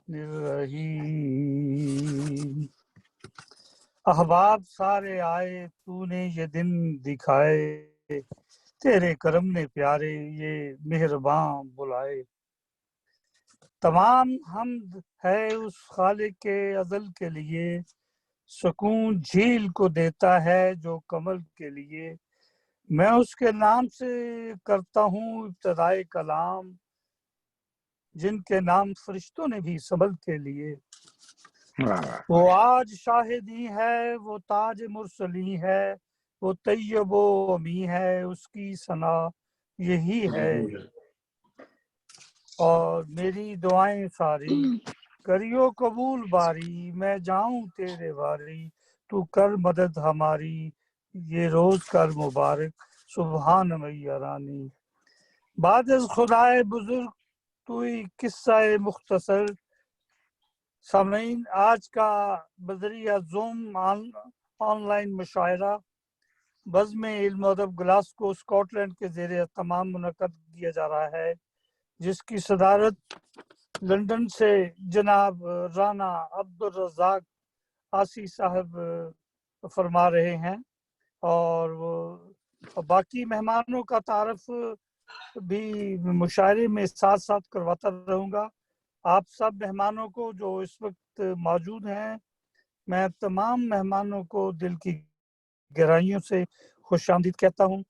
الرحیم۔ احباب سارے آئے تو نے یہ دن دکھائے، تیرے کرم نے پیارے یہ مہرباں بلائے۔ تمام حمد ہے اس خالق کے ازل کے لیے، سکون جھیل کو دیتا ہے جو کمل کے لیے۔ میں اس کے نام سے کرتا ہوں ابتدائے کلام، جن کے نام فرشتوں نے بھی سنبھل کے لیے۔ وہ آج شاہدی ہے، وہ تاج مرسلی ہے، وہ طیب و امی ہے، اس کی ثنا یہی ہے۔ اور میری دعائیں ساری کریو قبول باری، میں جاؤں تیرے واری، تو کر مدد ہماری، یہ روز کر مبارک سبحان میرانی۔ بعد از خدائے بزرگ توئی قصہ مختصر، سامعین آج کا بذریعہ زوم آن لائن مشاعرہ بزم علم و ادب گلاسکو اسکاٹ لینڈ کے زیر اہتمام منعقد کیا جا رہا ہے، جس کی صدارت لندن سے جناب رانا عبدالرزاق آسی صاحب فرما رہے ہیں، اور باقی مہمانوں کا تعارف بھی مشاعرے میں ساتھ ساتھ کرواتا رہوں گا۔ آپ سب مہمانوں کو جو اس وقت موجود ہیں، میں تمام مہمانوں کو دل کی گہرائیوں سے خوش آمدید کہتا ہوں،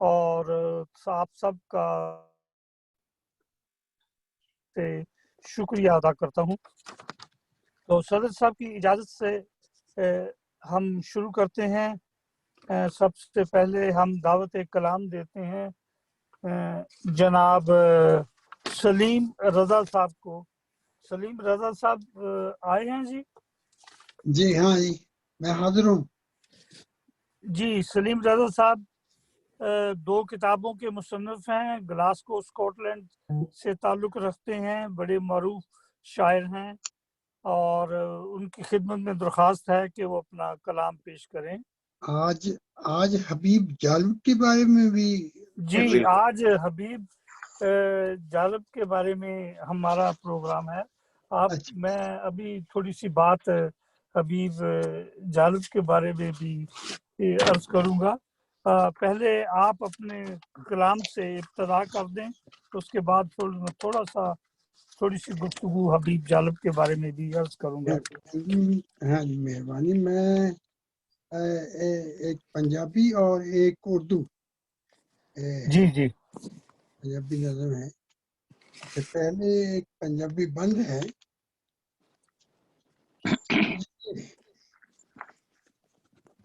اور آپ سب کا شکریہ ادا کرتا ہوں۔ تو صدر صاحب کی اجازت سے ہم شروع کرتے ہیں۔ سب سے پہلے ہم دعوت کلام دیتے ہیں جناب سلیم رضا صاحب کو۔ سلیم رضا صاحب آئے ہیں جی؟ جی ہاں جی، میں حاضر ہوں جی، سلیم رضا صاحب 2 کتابوں کے مصنف ہیں، گلاسکو اسکاٹ لینڈ سے تعلق رکھتے ہیں، بڑے معروف شاعر ہیں، اور ان کی خدمت میں درخواست ہے کہ وہ اپنا کلام پیش کریں۔ آج حبیب جالب کے بارے میں بھی جی، آج حبیب جالب کے بارے میں ہمارا پروگرام ہے۔ میں ابھی تھوڑی سی بات حبیب جالب کے بارے میں بھی عرض کروں گا۔ پہلے آپ اپنے کلام سے ابتدا کر دیں، اس کے بعد تھوڑی سی گفتگو حبیب جالب کے بارے میں بھی عرض کروں گا۔ ہاں جی، مہربانی۔ میں ایک پنجابی اور ایک اردو جی جی پنجابی نظم ہے۔ پہلے ایک پنجابی بند ہے،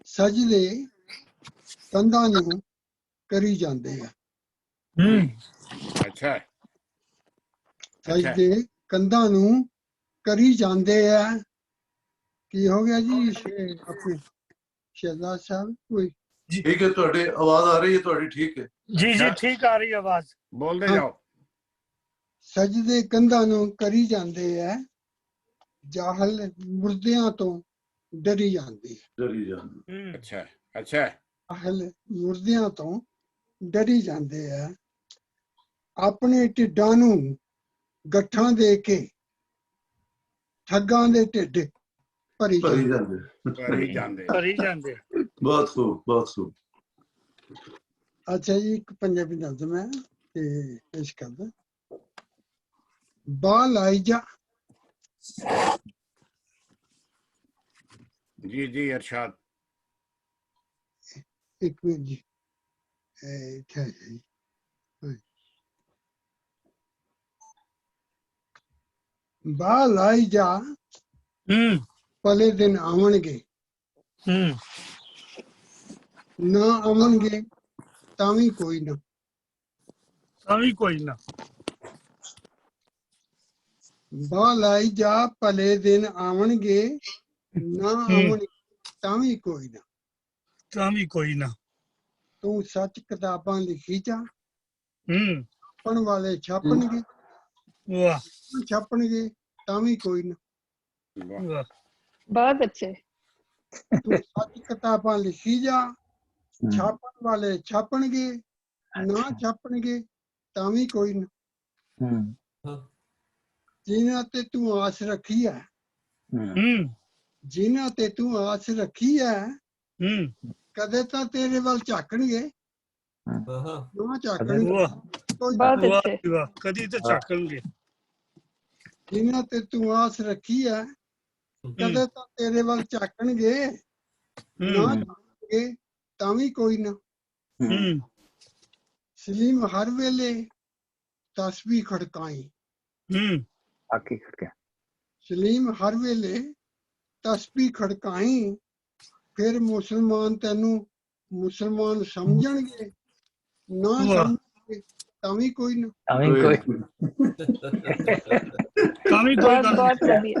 سجدے کندا نو کری جاندے ہیں۔ اچھا، سجدے کندا نو کری جاندے ہیں۔ کی ہو گیا جی اپنے شہزاد صاحب؟ کوئی ٹھیک ہے، تہاڈی آواز آ رہی ہے، تہاڈی ٹھیک ہے جی جی ٹھیک آ رہی آواز، بول دے جاؤ۔ سجدے کندا نو کری جاندے ہیں، جاہل مردیاں تو ڈری جاندے ہیں۔ ڈری جان۔ اچھا اچھا، جاہل مردیاں تو ڈری جاندے ہیں، اپنے ٹھڈاں نو گٹھاں دے کے ٹھگاں دے ٹھڈ بھری جاندے۔ کری جاندے۔ بہت خوب، بہت خوب۔ اچھا جی، ایک پنجابی نظم ہے تے پیش کردا۔ بال آئی جا، جی جی ارشاد۔ ایک منٹ جی، کیا ہے جی؟ بال آئی جا، پلے دن آون گے، نہ آون گے تاں وی کوئی نہ۔ کوئی نہ۔ بال آئی جا، پلے دن آون گے، نہ آون گے تاں وی کوئی نہ۔ کوئی نہ۔ تو سچ کتاباں لکھی جا، چھپن والے چھاپن گے، واہ چھپن گے تاں وی کوئی نہ۔ واہ، بہت اچھے۔ تو سچ کتاباں لکھی جا، چھاپن والے چھاپن گے، نہ چھاپن گے تاں وی کوئی نہ۔ ਜਿਨ੍ਹਾਂ ਤੇ ਤੂੰ ਆਸ ਰੱਖੀ ਹੈ, ਹੂੰ ਜਿਨ੍ਹਾਂ ਤੇ ਤੂੰ ਆਸ ਰੱਖੀ ਹੈ, ਹੂੰ ਕਦੇ ਤਾਂ ਤੇਰੇ ਵੱਲ ਝਾਕਣਗੇ, ਨਾ ਝਾਕਣਗੇ। ਵਾਹ ਕੋਈ ਬਹੁਤ ਵਾਹ ਅੱਛੇ। ਜੀ ਵਾਹ, ਕਦੀ ਤਾਂ ਝਾਕਣਗੇ। ਜਿਨ੍ਹਾਂ ਤੇ ਤੂੰ ਆਸ ਰੱਖੀ ਹੈ, ਕਦੇ ਤਾਂ ਤੇਰੇ ਵੱਲ ਝਾਕਣਗੇ, ਨਾ ਹੂੰ ਝਾਕਣਗੇ ਤਾਂ ਵੀ ਕੋਈ ਨਾ। ਹੂੰ ਸਲੀਮ ਹਰ ਵੇਲੇ ਤਸਬੀਹ ਖੜਕਾਈ, ਹੂੰ ਆਕੀ ਕਰਕੇ ਸਲੀਮ ਹਰ ਵੇਲੇ ਤਸਬੀਹ ਖੜਕਾਈ, ਫਿਰ ਮੁਸਲਮਾਨ ਤੈਨੂੰ ਮੁਸਲਮਾਨ ਸਮਝਣਗੇ, ਨਾ ਵਾਹ ਸਮਝਣਗੇ ਤਾਂ ਵੀ ਕੋਈ ਨਾ। ਅਮੀ ਕੋਈ ਤਾਂ ਵੀ ਕੋਈ ਬਹੁਤ ਗੱਲ ਬਹੁਤ ਨਹੀਂ। ਵਧੀਆ।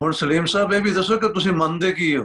ਹੁਣ ਸਲੀਮ ਸਾਹਿਬ ਇਹ ਵੀ ਦੱਸੋ ਕਿ ਤੁਸੀਂ ਮੰਨਦੇ ਕੀ ਹੋ?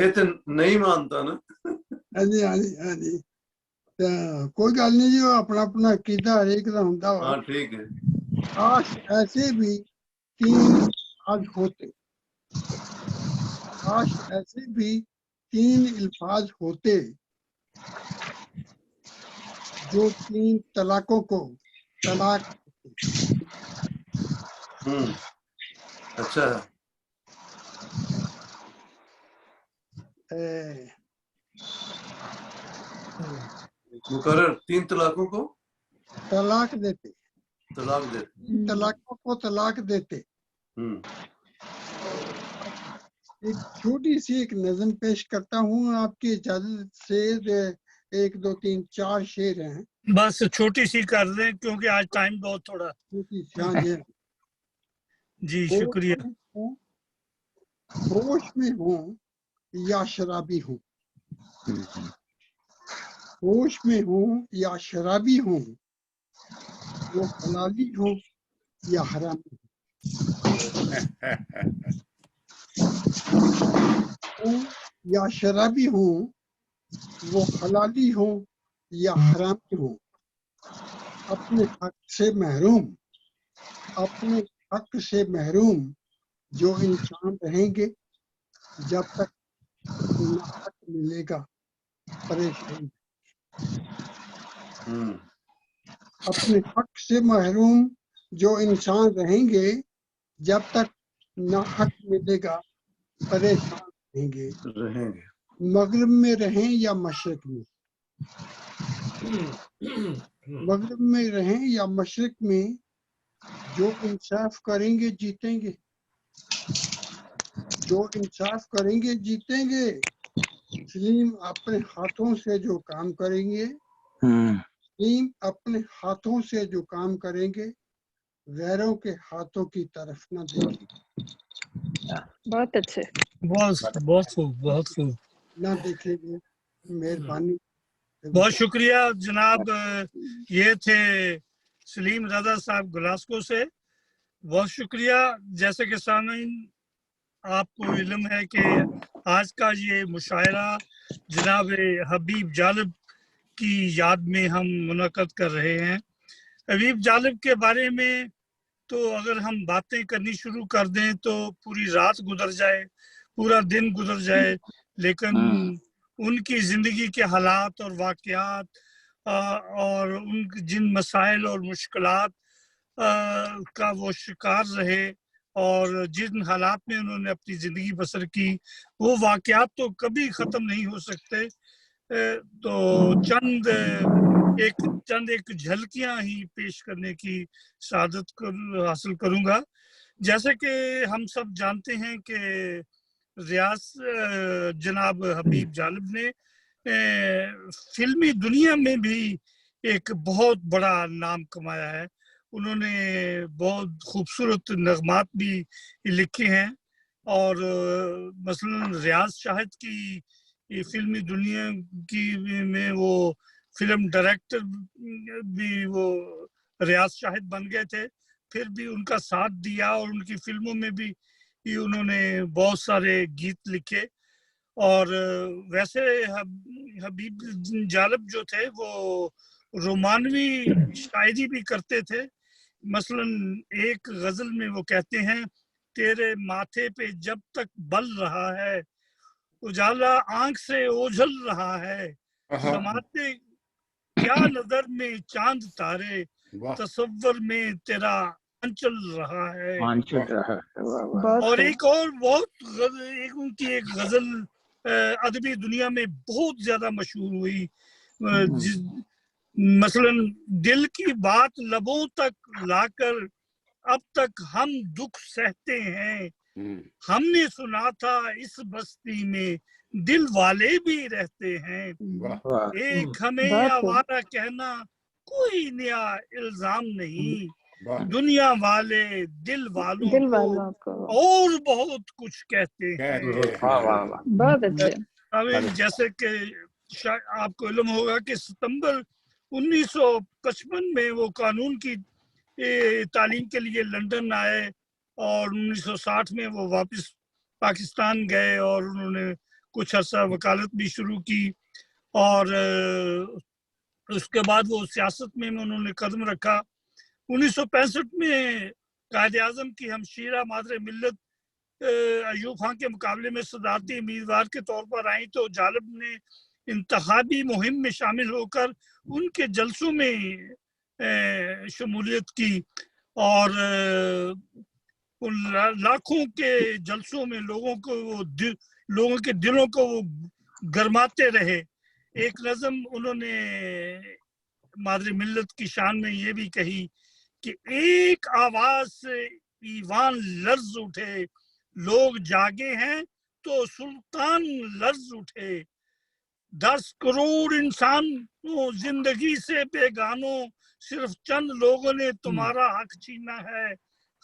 ਇਹ ਤੇ ਨਹੀਂ ਮੰਨਦਾ ਨਾ। ہاں جی ہاں جی ہاں جی کوئی گل نہیں جی اپنا اپنا عقیدہ ہر ایک دا ہوندا وا ہاں ٹھیک ہے کاش ایسے بھی 3 الفاظ ہوتے کاش ایسے بھی 3 الفاظ ہوتے جو 3 طلاقوں کو طلاق اچھا مقرر 3 طلاقوں کو طلاق دیتے طلاق دے 3 طلاقوں کو طلاق دیتے ایک چھوٹی سی ایک نظم پیش کرتا ہوں آپ کی اجازت سے 1 2 3 4 شعر ہیں بس چھوٹی سی کر دیں کیونکہ آج ٹائم بہت تھوڑا. چھوٹی سی ہاں جی جی شکریہ. ہوش میں ہوں یا شرابی ہوں ہوش میں ہوں یا شرابی ہوں وہ حلالی ہوں یا حرامی ہوں یا شرابی ہوں وہ حلالی ہوں یا حرامی ہوں اپنے حق سے محروم اپنے حق سے محروم جو انسان رہیں گے جب تک نہ حق ملے گا پریشان اپنے حق سے محروم جو انسان رہیں گے جب تک نہ حق ملے گا پریشان رہیں گے مغرب میں رہیں یا مشرق میں مغرب میں رہیں یا مشرق میں جو انصاف کریں گے جیتیں گے جو انصاف کریں گے جیتیں گے سلیم اپنے ہاتھوں سے جو کام کریں گے سلیم اپنے ہاتھوں سے جو کام کریں گے غیروں کے ہاتھوں کی طرف نہ دیکھیں بہت اچھے. بہت بہت خوب بہت خوب. نہ دیکھیں گے مہربانی بہت شکریہ جناب. یہ تھے سلیم رضا صاحب گلاسکو سے. بہت شکریہ. جیسے کہ سامعین آپ کو علم ہے کہ آج کا یہ مشاعرہ جناب حبیب جالب کی یاد میں ہم منعقد کر رہے ہیں. حبیب جالب کے بارے میں تو اگر ہم باتیں کرنی شروع کر دیں تو پوری رات گزر جائے پورا دن گزر جائے لیکن ان کی زندگی کے حالات اور واقعات اور ان جن مسائل اور مشکلات کا وہ شکار رہے اور جن حالات میں انہوں نے اپنی زندگی بسر کی وہ واقعات تو کبھی ختم نہیں ہو سکتے. تو چند ایک جھلکیاں ہی پیش کرنے کی سعادت حاصل کروں گا. جیسے کہ ہم سب جانتے ہیں کہ ریاض جناب حبیب جالب نے فلمی دنیا میں بھی ایک بہت بڑا نام کمایا ہے. انہوں نے بہت خوبصورت نغمات بھی لکھے ہیں اور مثلا ریاض شاہد کی فلمی دنیا کی میں وہ فلم ڈائریکٹر بھی وہ ریاض شاہد بن گئے تھے. پھر بھی ان کا ساتھ دیا اور ان کی فلموں میں بھی انہوں نے بہت سارے گیت لکھے. اور ویسے حبیب جالب جو تھے وہ رومانوی شاعری بھی کرتے تھے. مثلا ایک غزل میں وہ کہتے ہیں تیرے ماتھے پہ جب تک بل رہا ہے اجالا آنکھ سے اوجھل رہا ہے سماتے کیا نظر میں چاند تارے تصور میں تیرا انچل رہا ہے. اور ایک اور بہت ان کی ایک غزل ادبی دنیا میں بہت زیادہ مشہور ہوئی مثلا دل کی بات لبوں تک لا کر اب تک ہم دکھ سہتے ہیں ہم نے سنا تھا اس بستی میں دل والے بھی رہتے ہیں ایک ہمیں آوارہ کہنا کوئی نیا الزام نہیں دنیا والے دل والوں کو اور بہت کچھ کہتے ہیں. بہت اچھے. جیسے کہ آپ کو علم ہوگا کہ ستمبر 1955 میں وہ قانون کی تعلیم کے لیے لندن آئے اور 1960 میں وہ واپس پاکستان گئے اور انہوں نے کچھ عرصہ وکالت بھی شروع کی اور اس کے بعد وہ سیاست میں انہوں نے قدم رکھا. 1965 میں قائد اعظم کی ہمشیرہ مادر ملت ایوب خان کے مقابلے میں صدارتی امیدوار کے طور پر آئیں تو جالب نے انتخابی مہم میں شامل ہو کر ان کے جلسوں میں شمولیت کی اور ان لاکھوں کے جلسوں میں لوگوں کے دلوں کو وہ گرماتے رہے. ایک نظم انہوں نے مادر ملت کی شان میں یہ بھی کہی کہ ایک آواز سے ایوان لرز اٹھے، لوگ جاگے ہیں تو سلطان لرز اٹھے. 10 کروڑ انسانوں زندگی سے بیگانوں، صرف چند لوگوں نے تمہارا حق چھینا ہے.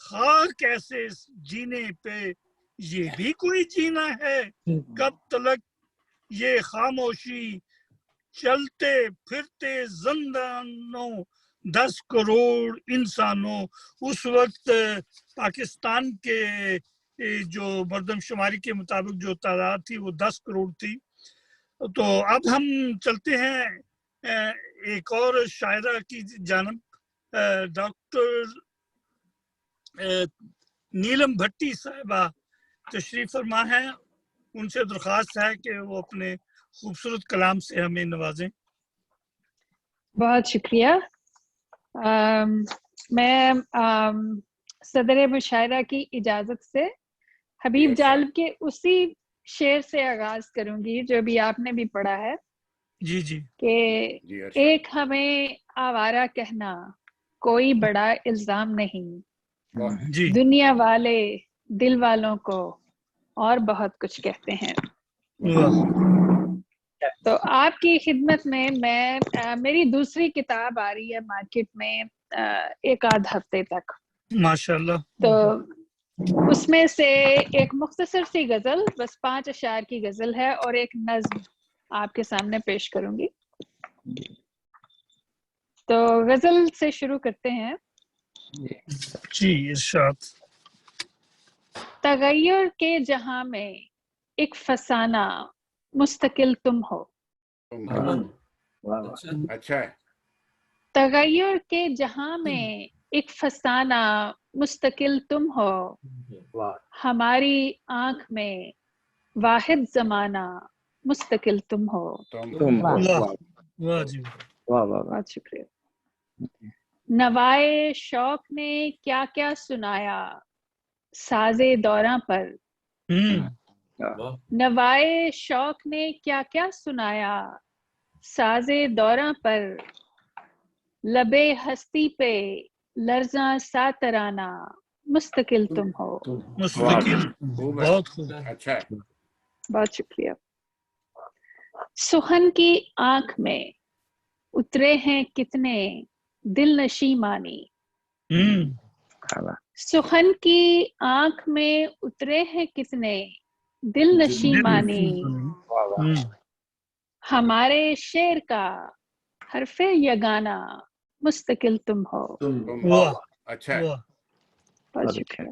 خاک ایسے جینے پہ یہ بھی کوئی جینا ہے. کب تلک یہ خاموشی، چلتے پھرتے زندانوں 10 کروڑ انسانوں. اس وقت پاکستان کے جو مردم شماری کے مطابق جو تعداد تھی وہ 10 کروڑ تھی. تو اب ہم چلتے ہیں ایک اور شاعرہ کی جانب. ڈاکٹر نیلم بھٹی صاحبہ تشریف فرما ہے. ان سے درخواست ہے کہ وہ اپنے خوبصورت کلام سے ہمیں نوازیں. بہت شکریہ. میں صدر مشاعرہ کی اجازت سے حبیب جالب کے اسی شعر سے آغاز کروں گی جو بھی آپ نے بھی پڑھا ہے. جی جی. کہ ایک ہمیں آوارہ کہنا کوئی بڑا الزام نہیں، جی. دنیا والے دل والوں کو اور بہت کچھ کہتے ہیں. تو آپ کی خدمت میں میری دوسری کتاب آ رہی ہے مارکیٹ میں ایک آدھ ہفتے تک. ماشاءاللہ. تو اس میں سے ایک مختصر سی غزل، بس 5 اشعار کی غزل ہے، اور ایک نظم آپ کے سامنے پیش کروں گی. تو غزل سے شروع کرتے ہیں. جی ارشاد. تغیر کے جہاں میں ایک فسانہ مستقل تم ہو. اچھا. تغیر کے جہاں میں ایک فسانہ مستقل تم ہو، ہماری آنکھ میں واحد زمانہ مستقل تم ہو. بہت شکریہ. نوائے شوق نے کیا کیا سنایا سازے دوراں پر. نوائے شوق نے کیا کیا سنایا سازے دوراں پر، لبے ہستی پہ لرزاں سا ترانہ مستقل تم ہو. مستقل. بہت خوب. اچھا. بہت شکریہ. سخن کی آنکھ میں اترے ہیں کتنے دل نشیں مانی. سخن کی آنکھ میں اترے ہیں کتنے دل نشیں مانی. ہمارے شعر کا حرف یگانہ مستقل تم ہو. اچھا. بہت شکریہ.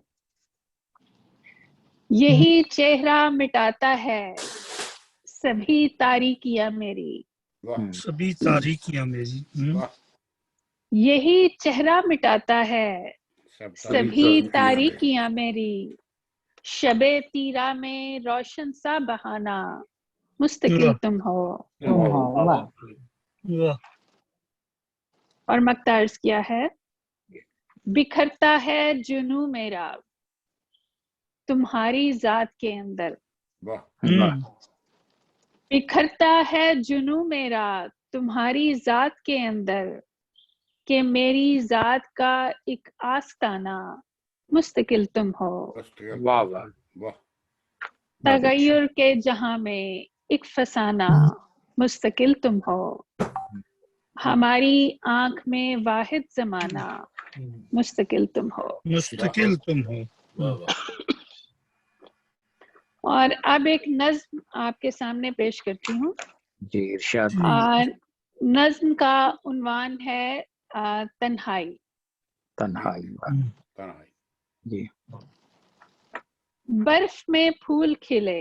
یہی چہرہ مٹاتا ہے سبھی تاریکیاں میری. سبھی تاریکیاں میری. یہی چہرہ مٹاتا ہے سبھی تاریکیاں میری. شب تیرا میں روشن سا بہانہ مستقل تم ہو. اور مقطع عرض کیا ہے. بکھرتا ہے جنوں میرا تمہاری ذات کے اندر. بکھرتا ہے جنوں میرا تمہاری ذات کے اندر، کہ میری ذات کا ایک آستانہ مستقل تم ہو. تغیر کے جہاں میں ایک فسانہ مستقل تم ہو، ہماری آنکھ میں واحد زمانہ مستقل تم ہو. مستقل تم ہو. اور اب ایک نظم آپ کے سامنے پیش کرتی ہوں. جی ارشاد. نظم کا عنوان ہے تنہائی. تنہائی. جی. برف میں پھول کھلے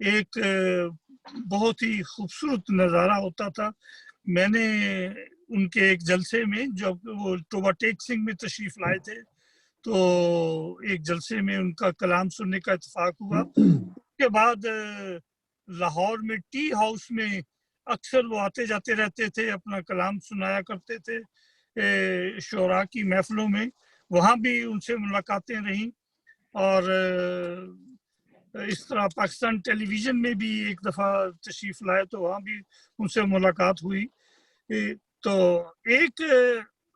ایک بہت ہی خوبصورت نظارہ ہوتا تھا. میں نے ان کے ایک جلسے میں جب وہ توبہ ٹیک سنگھ میں تشریف لائے تھے تو ایک جلسے میں ان کا کلام سننے کا اتفاق ہوا. اس کے بعد لاہور میں ٹی ہاؤس میں اکثر وہ آتے جاتے رہتے تھے, اپنا کلام سنایا کرتے تھے شعراء کی محفلوں میں. وہاں بھی ان سے ملاقاتیں رہیں اور اس طرح پاکستان ٹیلی ویژن میں بھی ایک دفعہ تشریف لائے تو وہاں بھی ان سے ملاقات ہوئی. تو ایک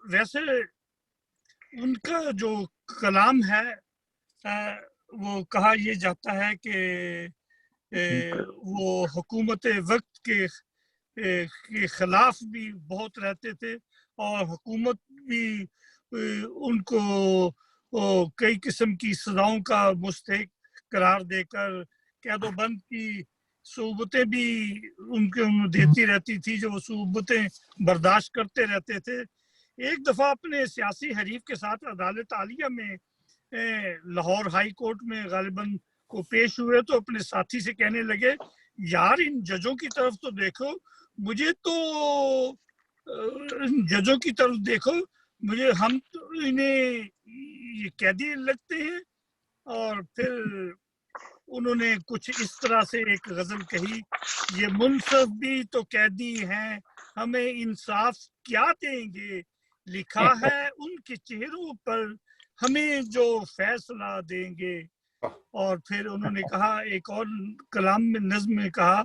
ویسے ان کا جو کلام ہے وہ کہا یہ جاتا ہے کہ وہ حکومت وقت کے خلاف بھی بہت رہتے تھے اور حکومت بھی ان کو کئی قسم کی سزاؤں کا مستحق قرار دے کر قید و بند کی صعوبتیں بھی ان کو دیتی رہتی تھی جو وہ صعوبتیں برداشت کرتے رہتے تھے. ایک دفعہ اپنے سیاسی حریف کے ساتھ عدالت عالیہ میں لاہور ہائی کورٹ میں غالباً کو پیش ہوئے تو اپنے ساتھی سے کہنے لگے یار ان ججوں کی طرف تو دیکھو, مجھے تو ان ججوں کی طرف دیکھو, مجھے ہم تو انہیں یہ قیدی لگتے ہیں. اور پھر انہوں نے کچھ اس طرح سے ایک غزل کہی, یہ منصف بھی تو قیدی ہیں ہمیں انصاف کیا دیں گے, لکھا ہے ان کے چہروں پر ہمیں جو فیصلہ دیں گے. اور پھر انہوں نے کہا ایک اور کلام میں نظم میں کہا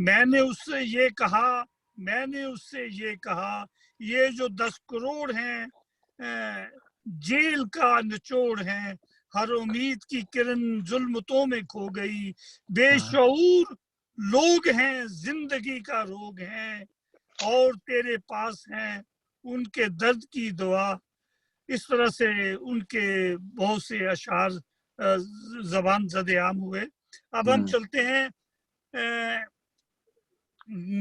میں نے اس سے یہ کہا, میں نے اس سے یہ کہا, یہ جو 10 کروڑ ہیں جیل کا نچوڑ ہیں, ہر امید کی کرن ظلمتوں میں کھو گئی, بے شعور لوگ ہیں زندگی کا روگ ہیں, اور تیرے پاس ہیں ان کے درد کی دعا. اس طرح سے ان کے بہت سے اشعار زبان زد عام ہوئے. اب ہم چلتے ہیں,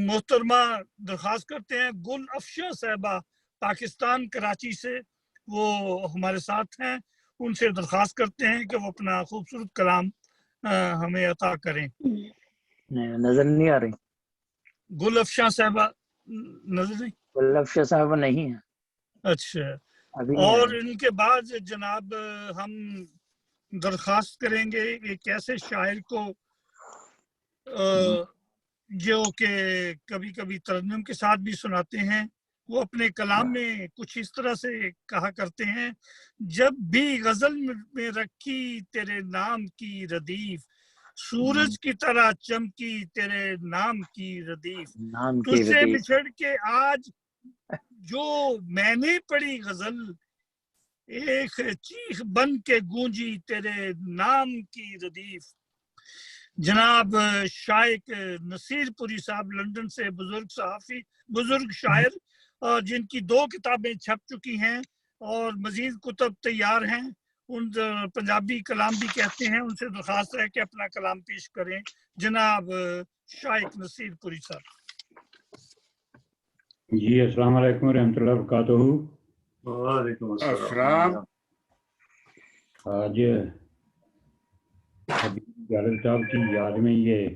محترمہ درخواست کرتے ہیں گل افشاں صاحبہ پاکستان کراچی سے, وہ ہمارے ساتھ ہیں, ان سے درخواست کرتے ہیں کہ وہ اپنا خوبصورت کلام ہمیں عطا کریں. نظر نہیں آ رہی گل افشاں صاحبہ نظر نہیں, گل افشاں صاحبہ نہیں ہے. اچھا, ابھی اور ان کے بعد جناب ہم درخواست کریں گے ایک ایسے شاعر کو جو کہ کبھی کبھی ترنم کے ساتھ بھی سناتے ہیں. وہ اپنے کلام میں کچھ اس طرح سے کہا کرتے ہیں, جب بھی غزل میں رکھی تیرے نام کی ردیف, سورج کی طرح چمکی تیرے نام کی ردیف, تجھ سے بچھڑ کے آج جو میں نے پڑھی غزل, ایک چیخ بن کے گونجی تیرے نام کی ردیف. جناب شائق نصیر پوری صاحب لندن سے بزرگ صحافی, بزرگ شاعر, اور جن کی 2 کتابیں چھپ چکی ہیں اور مزید کتب تیار ہیں, ان پنجابی کلام بھی کہتے ہیں, ان سے درخواست ہے کہ اپنا کلام پیش کریں. جناب شائق نصیر پوری صاحب. جی السلام علیکم ورحمۃ اللہ وبرکاتہ. وعلیکم السلام. آج حبیب جلال صاحب کی یاد میں یہ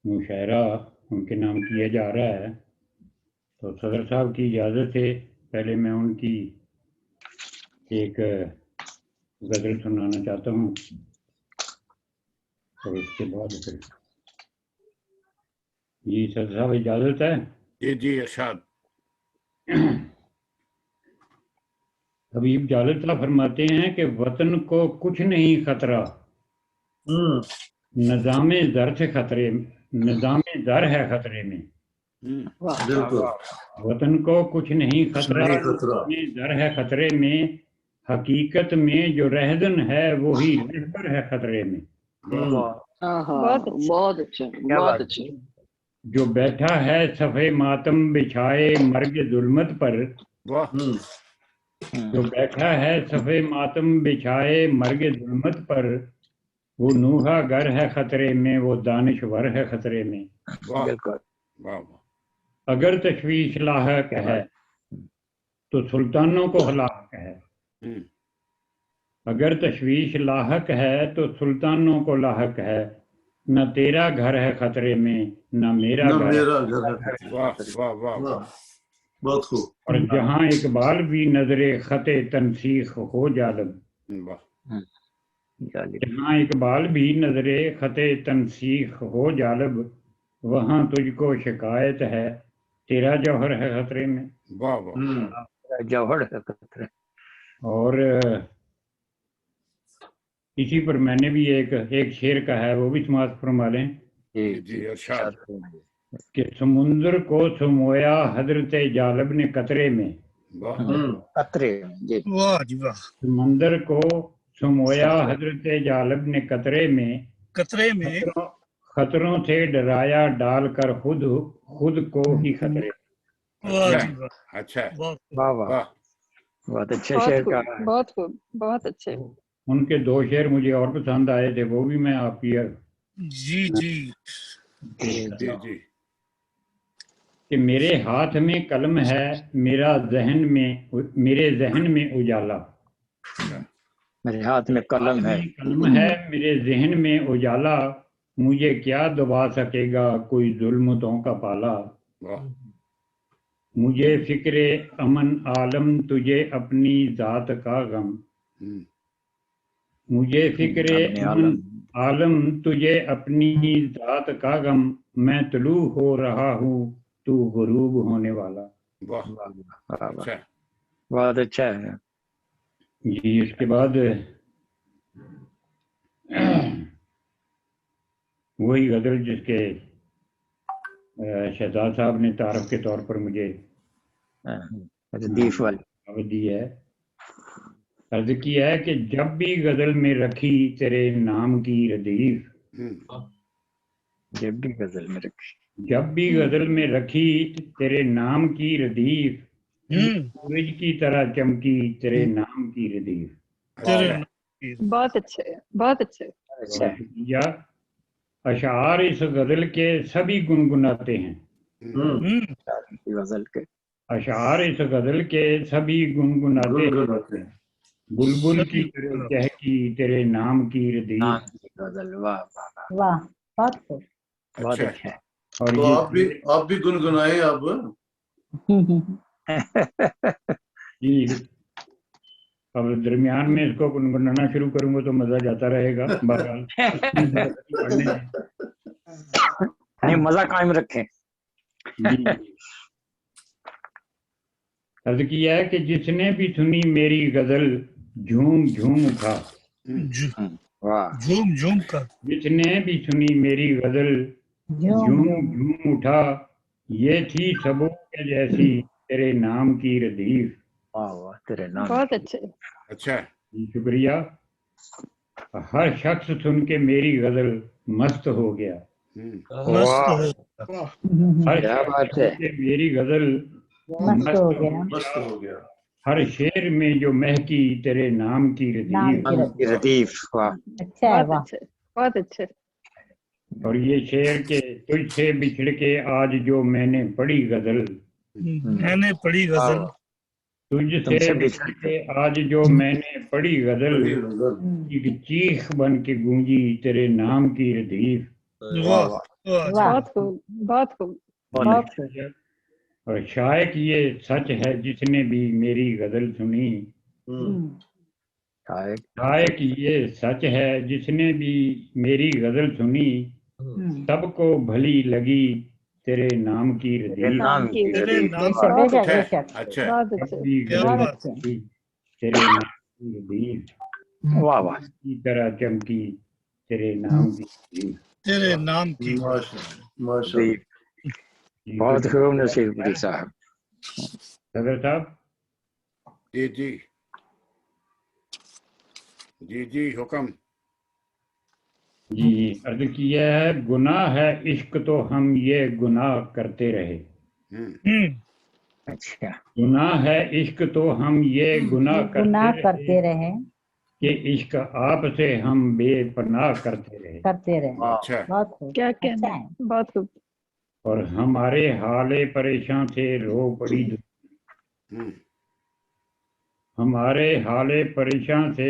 مشاعرہ ان کے نام کیا جا رہا ہے, تو صدر صاحب کی اجازت سے پہلے میں ان کی ایک غزل سنانا چاہتا ہوں, اور اس کے بعد پھر جی صدر صاحب اجازت ہے؟ جی ارشاد. حبیب جلال صاحب فرماتے ہیں کہ وطن کو کچھ نہیں خطرہ, نظام زر سے خطرے, نظام زر ہے خطرے میں. وطن کو کچھ نہیں خطرہ, نظام زر ہے خطرے میں, حقیقت میں جو رہزن ہے وہی رہبر ہے خطرے میں. بہت اچھا, بہت اچھا. جو بیٹھا ہے صفے ماتم بچھائے مرگ ظلمت پر, جو بیٹھا ہے صفے ماتم بچھائے مرگ ظلمت پر, وہ نوحہ گر ہے خطرے میں, وہ دانشور ہے خطرے میں. اگر تشویش لاحق ہے تو سلطانوں کو ہلاک ہے, اگر تشویش لاحق ہے تو سلطانوں کو لاحق ہے، نہ تیرا گھر ہے خطرے میں نہ میرا نہ گھر میرا گھر ہے واہ واہ واہ واہ بہت خوب اور جہاں اقبال بھی نظر خط تنسیخ ہو جالب، واہ جہاں اقبال بھی نظر خط تنسیخ ہو جالب، وہاں تجھ کو شکایت ہے تیرا جوہر ہے خطرے میں۔ واہ واہ جوہر ہے خطرے۔ اور اسی پر میں نے بھی ایک شعر کا ہے، وہ بھی سماعت فرما لیں جی ارشاد کہ سمندر کو سمویا حضرت جالب نے قطرے میں، واہ قطرے جی واہ جی واہ، سمندر کو سمویا حضرت جالب نے قطرے میں، قطرے میں خطروں سے ڈرایا ڈال کر خود کو ہی خطرے۔ واہ جی واہ، اچھا بہت واہ واہ واہ بہت اچھا بہت شعر خوب، کہا ہے۔ بہت خوب، بہت اچھے۔ ان کے 2 شعر مجھے اور پسند آئے تھے، وہ بھی میں آپ کی جی جی جی جی کہ میرے ہاتھ میں قلم ہے میرے ذہن میں اجالا، میرے ہاتھ میں قلم ہے قلم ہے میرے ذہن میں اجالا، مجھے کیا دبا سکے گا کوئی ظلمتوں کا پالا، واہ مجھے فکر امن عالم تجھے اپنی ذات کا غم، مجھے فکر اپنے امن عالم عالم تجھے اپنی ذات کا غم، میں طلوع ہو رہا ہوں تو غروب ہونے والا۔ واہ واہ واہ واہ، اچھا بہت اچھا ہے۔ جی اس کے بعد وہی غزل جس کے شہزاد صاحب نے تعارف کے طور پر مجھے ردیف والی دعوت دی ہے، عرض کی ہے کہ جب بھی غزل میں رکھی تیرے نام کی ردیف، جب بھی غزل میں رکھی، جب بھی غزل میں رکھی تیرے نام کی ردیف، سورج کی طرح چمکی تیرے نام کی ردیف۔ تیرے اچھا نام کی۔ بہت اچھے، بہت اچھے۔ اچھا اور شکریہ، اشعار اس غزل کے سبھی گنگناتے ہیں، غزل کے اشعار اس غزل کے سبھی گنگناتے ہیں، گنگناتے ہیں بلبل کی طرح چہکی تیرے نام کی ردیف۔ نام کی غزل، واہ واہ واہ بہت خوب۔ بہت اچھا اچھا ہے۔ اور تو یہ آپ بھی گنگنائیں اب جی اب درمیان میں اس کو گنگنانا شروع کروں گا تو مزہ جاتا رہے گا، بہرحال پڑھنے میں۔ نہیں مزہ قائم رکھیں۔ جی عرض کیا ہے کہ جس نے بھی سنی میری غزل جھوم جھوم اٹھا، واہ جھوم جھوم کر، جس نے بھی سنی میری غزل جھوم جھوم اٹھا، یہ تھی سبو کے جیسی تیرے نام کی ردیف۔ واہ واہ تیرے نام بہت اچھے۔ اچھا جی شکریہ، ہر شخص سن کے میری غزل مست ہو گیا، مست ہو ہر کیا شخص بات سن ہے۔ کے میری غزل مست ہو گیا، مست ہو گیا ہر شعر میں جو مہکی تیرے نام کی نام ردیف۔ کی نام کی ردیف، واہ اچھا ہے، بہت واہ اچھے، بہت اچھے۔ اور یہ شعر کہ تجھ سے بچھڑ کے آج جو میں نے پڑھی غزل، میں نے پڑھی غزل، تجھ تم سے سے بچھڑ کے آج جو میں نے پڑھی غزل، ایک چیخ بن کے گونجی تیرے نام کی ردیف۔ واہ واہ واہ بہت خوب، بہت خوب۔ بہت خوب۔ اور شائق یہ سچ ہے جس نے بھی میری غزل سنی، شائق یہ سچ ہے جس نے بھی میری غزل سنی، سب کو بھلی لگی تیرے نام کی ردیف۔ نام کی تیرے ردیف، نام بے شک بے شک بے اچھا شک، اچھا بہت سب اچھے، بھی کیا غزل بہت بات، اچھے۔ تیرے نام کی ردیف، واہ واہ کی طرح چمکی تیرے نام کی ردیف۔ تیرے نام کی۔ ماشاء ردیف، جی، بہت خوب نصیب پوری صاحب۔ صدر صاحب جی جی جی جی حکم جی عرض کیا ہے، گناہ ہے عشق تو ہم یہ گناہ کرتے رہے، اچھا گناہ ہے عشق تو ہم یہ گناہ گناہ کرتے کرتے رہے، رہے، کہ عشق آپ سے ہم بے پناہ کرتے رہے، کرتے رہے، اچھا بہت خوب، کیا اچھا کہنا، ہے۔ بہت خوب۔ اور ہمارے حال پریشاں سے رو پڑی دنیا، ہمارے حال پریشاں سے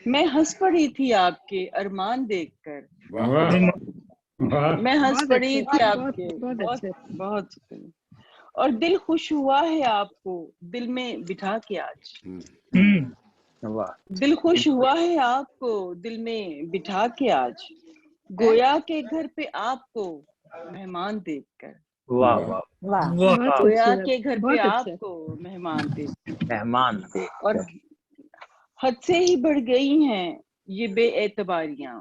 میں ہنس پڑی تھی آپ کے ارمان دیکھ کر، واہ واہ میں ہنس بہت پڑی اچھے تھی آپ کے، بہت بہت اچھے بہت شکریہ۔ اور دل خوش ہوا ہے آپ کو دل میں بٹھا کے آج، واہ دل خوش ہوا ہے آپ کو دل میں بٹھا کے آج، گویا کے گھر پہ آپ کو مہمان دیکھ کر، واہ واہ واہ بہت گویا خوبصورت کے گھر پہ بہت آپ اچھے کو مہمان دیکھ کر، مہمان دیکھ اور کر حد سے ہی بڑھ گئی ہیں یہ بے اعتباریاں،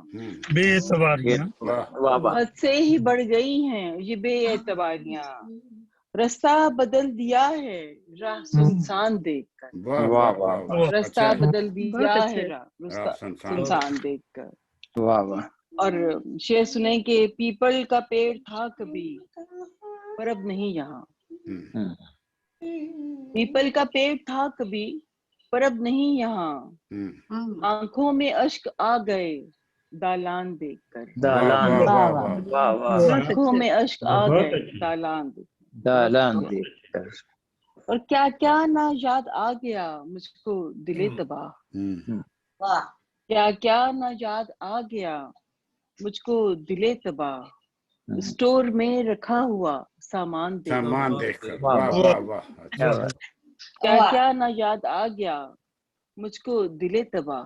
بے اعتباریاں واہ واہ حد سے ہی بڑھ گئی ہیں یہ بے اعتباریاں، رستہ بدل دیا ہے راہ سنسان دیکھ کر، واہ واہ واہ واہ واہ واہ رستہ بدل بہت دیا اچھے ہے رستہ سنسان سنسان دیکھ کر۔ واہ واہ اور شعر سنیں کہ پیپل کا پیڑ تھا کبھی پر اب نہیں یہاں، پیپل کا پیڑ تھا کبھی پر اب نہیں یہاں، آنکھوں میں اشک آ گئے دالان دیکھ کر، دالان واہ دیکھ واہ واہ واہ واہ واہ بہت آنکھوں اچھے میں اشک آ بہت گئے اچھی دالان دیکھ کر۔ دالان دیکھ کر اور کیا کیا نہ یاد آ گیا مجھ کو دل تباہ، کیا کیا نہ یاد آ گیا مجھ کو دل تباہ، اسٹور میں رکھا ہوا سامان دیکھ کر، سامان دیکھ کر واہ واہ واہ واہ واہ کیا اچھا بات کیا کیا نہ یاد آ گیا مجھ کو دل تباہ،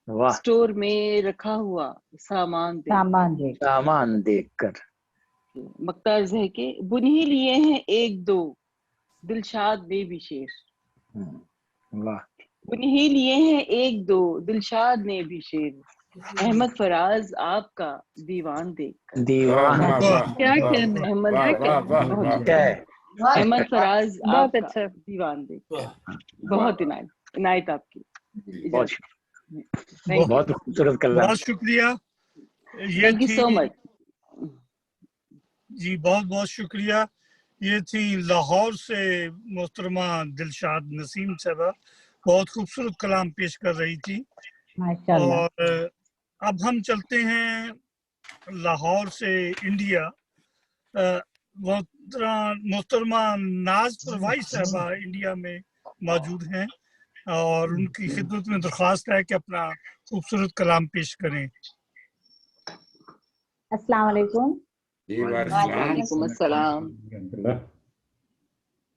واہ اسٹور میں رکھا ہوا سامان دیکھ سامان دیکھ سامان دیکھ کر کر۔ مقترض ہے کہ بن ہی لیے ہیں ایک دو دلشاد نے بھی شعر، واہ بن ہی لیے ہیں ایک دو دلشاد نے بھی شعر، احمد فراز آپ کا دیوان دیکھ کر، دیوان واہ دیکھ واہ کیا واہ کہنا احمد واہ کیا واہ کہنا واہ واہ کیا ہے احمد فراز بہت آپ کا اچھا دیوان دیکھ کر، بہت عنایت آپ کی بہت اجازت، تھینک بہت خوبصورت کلام بہت شکریہ یہ تھینک یو تھی سو مچ۔ جی بہت بہت شکریہ یہ تھی لاہور سے محترمہ دلشاد نسیم صاحبہ بہت خوبصورت کلام پیش کر رہی تھی ماشاءاللہ اور اب ہم چلتے ہیں لاہور سے انڈیا محترمہ ناز پروائز صاحبہ انڈیا میں موجود ہیں اور ان کی خدمت میں درخواست ہے کہ اپنا خوبصورت کلام پیش کریں۔ السلام علیکم جی وعلیکم وعلیکم السلام۔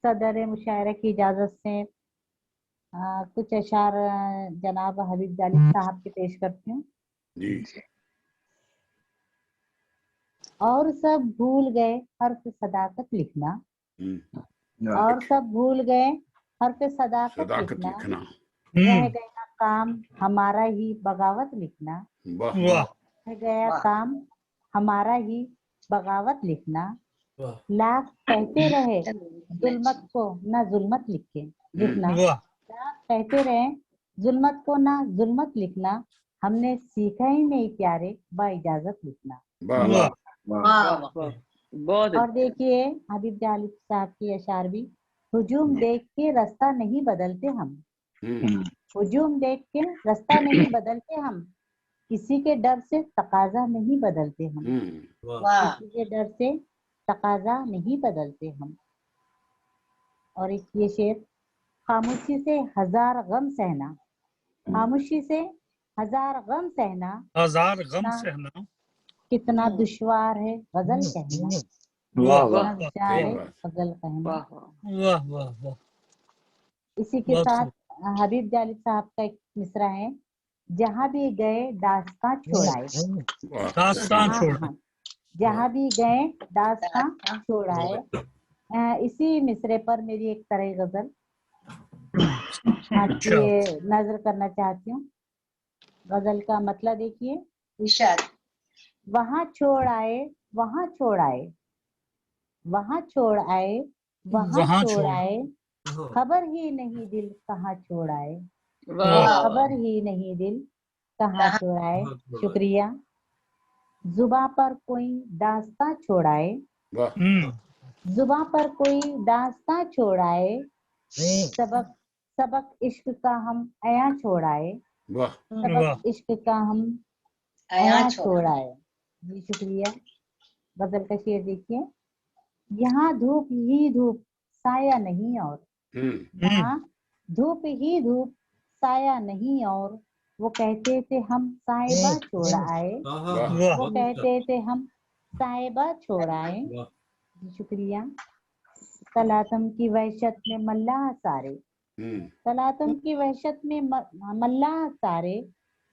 صدر مشاعرہ کی اجازت سے کچھ اشعار جناب حبیب جالب صاحب کے پیش کرتی ہوں۔ جی اور سب بھول گئے حرف صداقت لکھنا، اور سب بھول گئے حرف صداقت صداقت لکھنا، لکھنا رہ گیا کام ہمارا ہی بغاوت لکھنا، واہ واہ رہ گیا کام ہمارا ہی بغاوت لکھنا، لاکھ کہتے رہے ظلمت کو نہ ظلمت لکھنا، واہ لاکھ کہتے رہے ظلمت کو نہ ظلمت لکھنا، ہم نے سیکھا ہی نہیں پیارے با اجازت لکھنا۔ واہ واہ واہ واہ بہت اور دیکھیے حبیب جالب صاحب کی اشعار بھی، ہجوم دیکھ کے رستہ نہیں بدلتے ہم، ہجوم دیکھ کے رستہ نہیں بدلتے ہم، کسی کے ڈر سے تقاضا نہیں بدلتے ہم، کسی کے ڈر سے تقاضا نہیں بدلتے ہم۔ اور ایک یہ شعر، خاموشی سے ہزار غم سہنا، خاموشی سے ہزار غم سہنا، ہزار غم سہنا، کتنا دشوار ہے غزل کہنا، واہ واہ کتنا دشوار صحیح ہے بات غزل کہنا۔ واہ واہ واہ واہ واہ اسی کے بہت ساتھ خوب حبیب جالب صاحب کا ایک مصرع ہے، جہاں بھی گئے داستاں چھوڑائے، واہ داستان جہاں چھوڑا ہاں جہاں بھی گئے داستاں چھوڑائے۔ اسی مصرے پر میری ایک طرح غزل آپ اچھا یہ نظر کرنا چاہتی ہوں۔ غزل کا مطلب دیکھیے، وہاں چھوڑ آئے وہاں چھوڑ آئے، وہاں چھوڑ آئے وہاں وہاں چھوڑ چھوڑ آئے، خبر ہی نہیں دل کہاں چھوڑ آئے، واہ خبر ہی نہیں دل کہاں چھوڑ آئے۔ شکریہ۔ زباں پر کوئی داستاں چھوڑائے، واہ زباں پر کوئی داستاں چھوڑائے، سبق سبق عشق کا ہم عیاں چھوڑائے، واہ سبق واہ عشق کا ہم عیاں چھوڑائے۔ جی شکریہ۔ غزل کا شعر دیکھیے، یہاں دھوپ ہی دھوپ سایہ نہیں اور، یہاں دھوپ ہی دھوپ سایہ نہیں اور، وہ کہتے تھے ہم صاحبہ چھوڑ آئے، وہ کہتے تھے ہم صاحبہ چھوڑ آئے. شکریہ. تلاطم کی وحشت میں ملاح سارے، تلاطم کی وحشت میں ملاح سارے،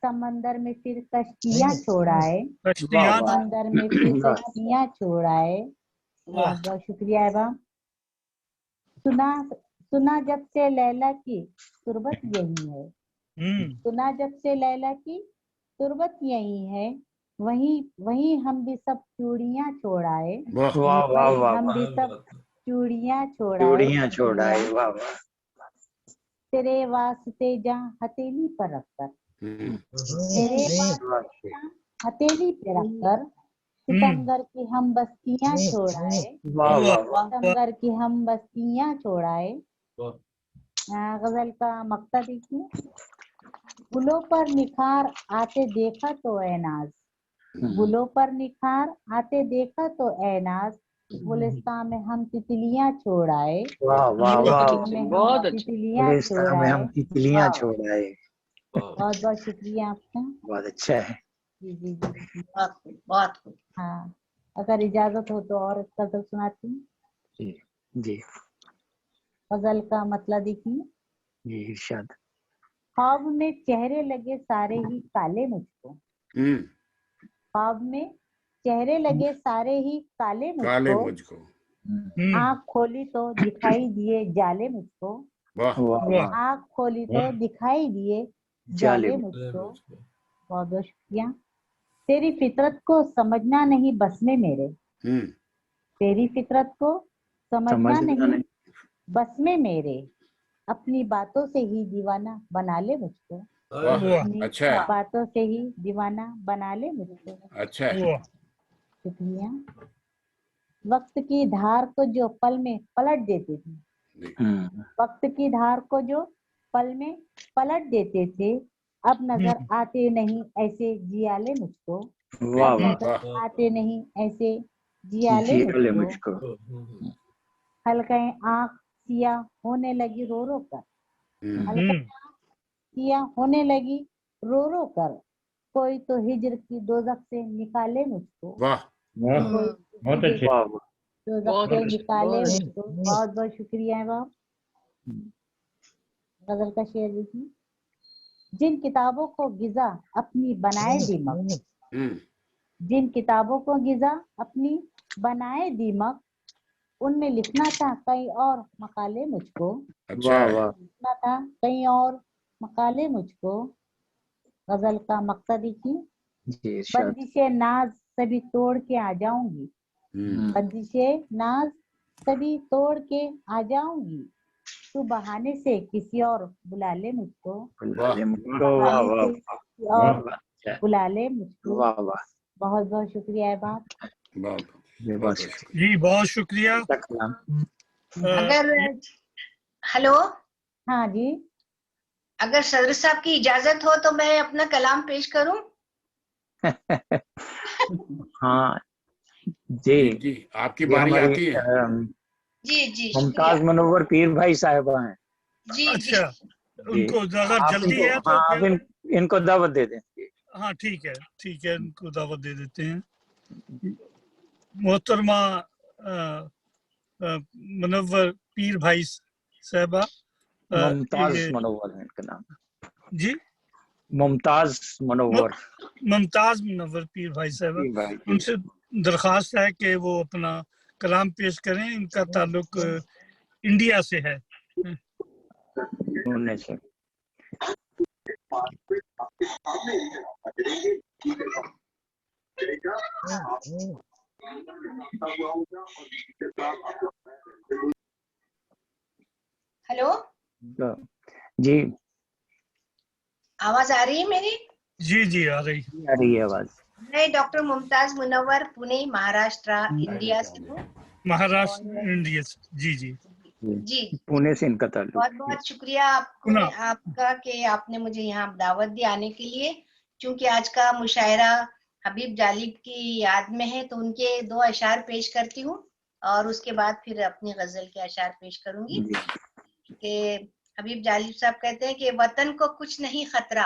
سمندر میں پھر کشتیاں چھوڑ آئے، سمندر میں پھر کشتیاں چھوڑ آئے. بہت بہت شکریہ ایبا. سنا جب سے لیلا کی تربت یہی ہے، سنا جب سے لیلا کی تربت یہی ہے، وہیں ہم بھی سب چوڑیاں چھوڑ آئے، ہم بھی سب چوڑیاں چھوڑ آئے. تیرے واسطے جہاں ہتھیلی پر رکھ کر، تیرے واسطے جہاں ہتھیلی پہ رکھ کر، ستمگر کی ہم بستیاں چھوڑ آئے، ستمگر کی ہم بستیاں چھوڑ آئے. غزل کا مقطع دیکھیے. گلوں پر نکھار آتے دیکھا تو اے ناز، گلوں پر نکھار آتے دیکھا تو اے ناز، گلستان میں ہم تتلیاں چھوڑ آئے، گلستان میں ہم تتلیاں چھوڑ آئے. تتلیاں چھوڑ آئے. بہت بہت شکریہ آپ کا. بہت اچھا ہے. جی جی جی بہت. ہاں اگر اجازت ہو تو اور غزل سناتی ہوں. جی جی غزل کا مطلب دیکھیے. جی ارشاد. خواب میں چہرے لگے سارے ہی کالے مجھ کو، خواب میں چہرے لگے سارے ہی کالے مجھ کو، آنکھ کھولی تو دکھائی دیے جالے مجھ کو، آنکھ کھولی تو دکھائی دیے جالے مجھ کو. بہت بہت شکریہ. تیری فطرت کو سمجھنا نہیں بس میں میرے، تیری فطرت کو سمجھنا نہیں بس میں میرے، اپنی باتوں سے ہی دیوانہ بنا لے مجھ کو، اپنی باتوں سے ہی دیوانہ بنا لے مجھ کو. اچھا. شکریہ. وقت کی دھار کو جو پل میں پلٹ دیتے تھے، وقت کی دھار کو جو پل میں پلٹ دیتے تھے، اب نظر آتے نہیں ایسے جیا لے مجھ کو، اب نظر آتے نہیں ایسے جیا لے مجھ کو. حلقۂ آنکھ سیاہ ہونے لگی رو رو کر، حلقۂ آنکھ سیاہ ہونے لگی رو رو کر، کوئی تو ہجر کی دوزخ سے نکالے مجھ کو، بہت اچھے. دوزخ سے نکالے مجھ کو. بہت بہت شکریہ ہے باپ. غزل کا شعر دیکھیے. جن کتابوں کو غذا اپنی بنائے دیمک، جن کتابوں کو غذا اپنی بنائے دیمک، ان میں لکھنا تھا کئی اور مقالے مجھ کو، لکھنا تھا کئی اور مقالے مجھ کو. غزل کا مقصد دیکھیے. بندش ناز سبھی توڑ کے آ جاؤں گی، بندش ناز سبھی توڑ کے آ جاؤں گی، تو بہانے سے کسی اور بلا لے مجھ کو، بہانے سے کسی اور بلا لے مجھ کو. بہت بہت شکریہ ہے باپ. جی بہت شکریہ. اگر ہلو، ہاں جی، اگر صدر صاحب کی اجازت ہو تو میں اپنا کلام پیش کروں. ہاں جی جی آپ کی باری آتی ہے. جی جی ممتاز منور پیر بھائی صاحبہ ہیں. جی اچھا ان کو اگر جلدی ہے تو آپ ان کو دعوت دے دیں. ہاں ٹھیک ہے ٹھیک ہے، ان کو دعوت دے دیتے ہیں. محترمہ منور پیر بھائی صاحبہ. ممتاز منور ہے ان کا نام. جی ممتاز منور، ممتاز منور پیر بھائی صاحبہ. ان سے درخواست ہے کہ وہ اپنا کلام پیش کریں. ان کا تعلق انڈیا سے ہے. ہلو جی آواز آ رہی ہے میری؟ جی جی آ رہی ہے آواز. میں ڈاکٹر ممتاز منور پونے مہاراشٹرا انڈیا سے ہوں. مہاراشٹر انڈیا سے. جی جی جی پونے سے ان کا تعلق. بہت بہت شکریہ آپ کا کہ آپ نے مجھے یہاں دعوت دی آنے کے لیے. چونکہ آج کا مشاعرہ حبیب جالب کی یاد میں ہے تو ان کے 2 اشعار پیش کرتی ہوں اور اس کے بعد پھر اپنی غزل کے اشعار پیش کروں گی. کہ حبیب جالب صاحب کہتے ہیں کہ وطن کو کچھ نہیں خطرہ،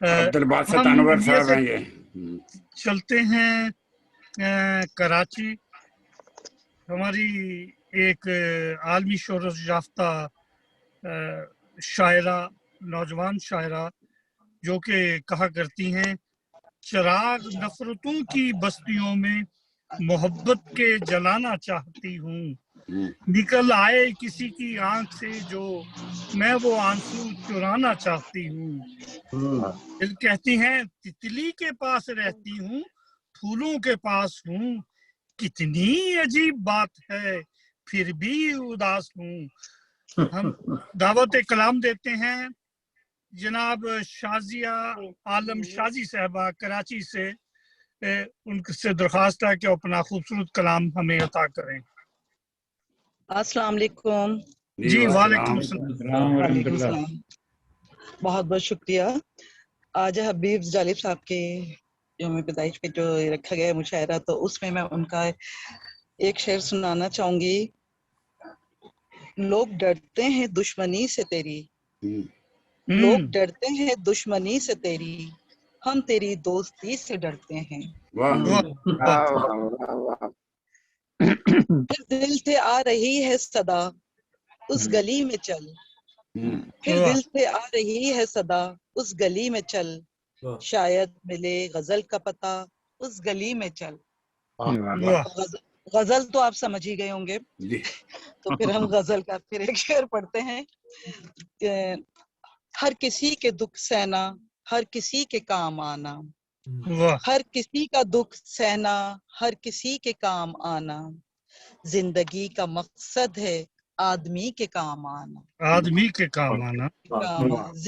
عبدالباسط ہم انور یہ صاحب سے ہیں یہ. چلتے ہیں کراچی. ہماری ایک عالمی شہرت یافتہ شاعرہ، نوجوان شاعرہ، جو کہ کہا کرتی ہیں چراغ نفرتوں کی بستیوں میں محبت کے جلانا چاہتی ہوں، نکل آئے کسی کی آنکھ سے جو میں وہ آنسو چرانا چاہتی ہوں. دل کہتی ہیں تتلی کے پاس رہتی ہوں، پھولوں کے پاس ہوں، کتنی عجیب بات ہے پھر بھی اداس ہوں. ہم دعوت کلام دیتے ہیں جناب شازیہ عالم شازی صاحبہ کراچی سے. ان سے درخواست ہے کہ اپنا خوبصورت کلام ہمیں عطا کریں. السلام علیکم. جی وعلیکم السلام. السلام ورحمۃ اللہ. بہت بہت شکریہ. آج حبیب جالب صاحب کے یوم پیدائش پہ جو رکھا گیا ہے مشاعرہ، تو اس میں ان کا ایک شعر سنانا چاہوں گی. لوگ ڈرتے ہیں دشمنی سے تیری، لوگ ڈرتے ہیں دشمنی سے تیری، ہم تیری دوستی سے ڈرتے ہیں. پھر دل سے آ رہی ہے صدا اس گلی میں چل، پھر دل سے آ رہی ہے صدا اس گلی میں چل، شاید ملے غزل کا پتہ اس گلی میں چل. غزل تو آپ سمجھ ہی گئے ہوں گے، تو پھر ہم غزل کا پھر ایک شعر پڑھتے ہیں. ہر کسی کے دکھ سہنا، ہر کسی کے کام آنا، ہر کسی کا دکھ سہنا، ہر کسی کے کام آنا، زندگی کا مقصد ہے آدمی کے کام آنا. آدمی کے کام آنا.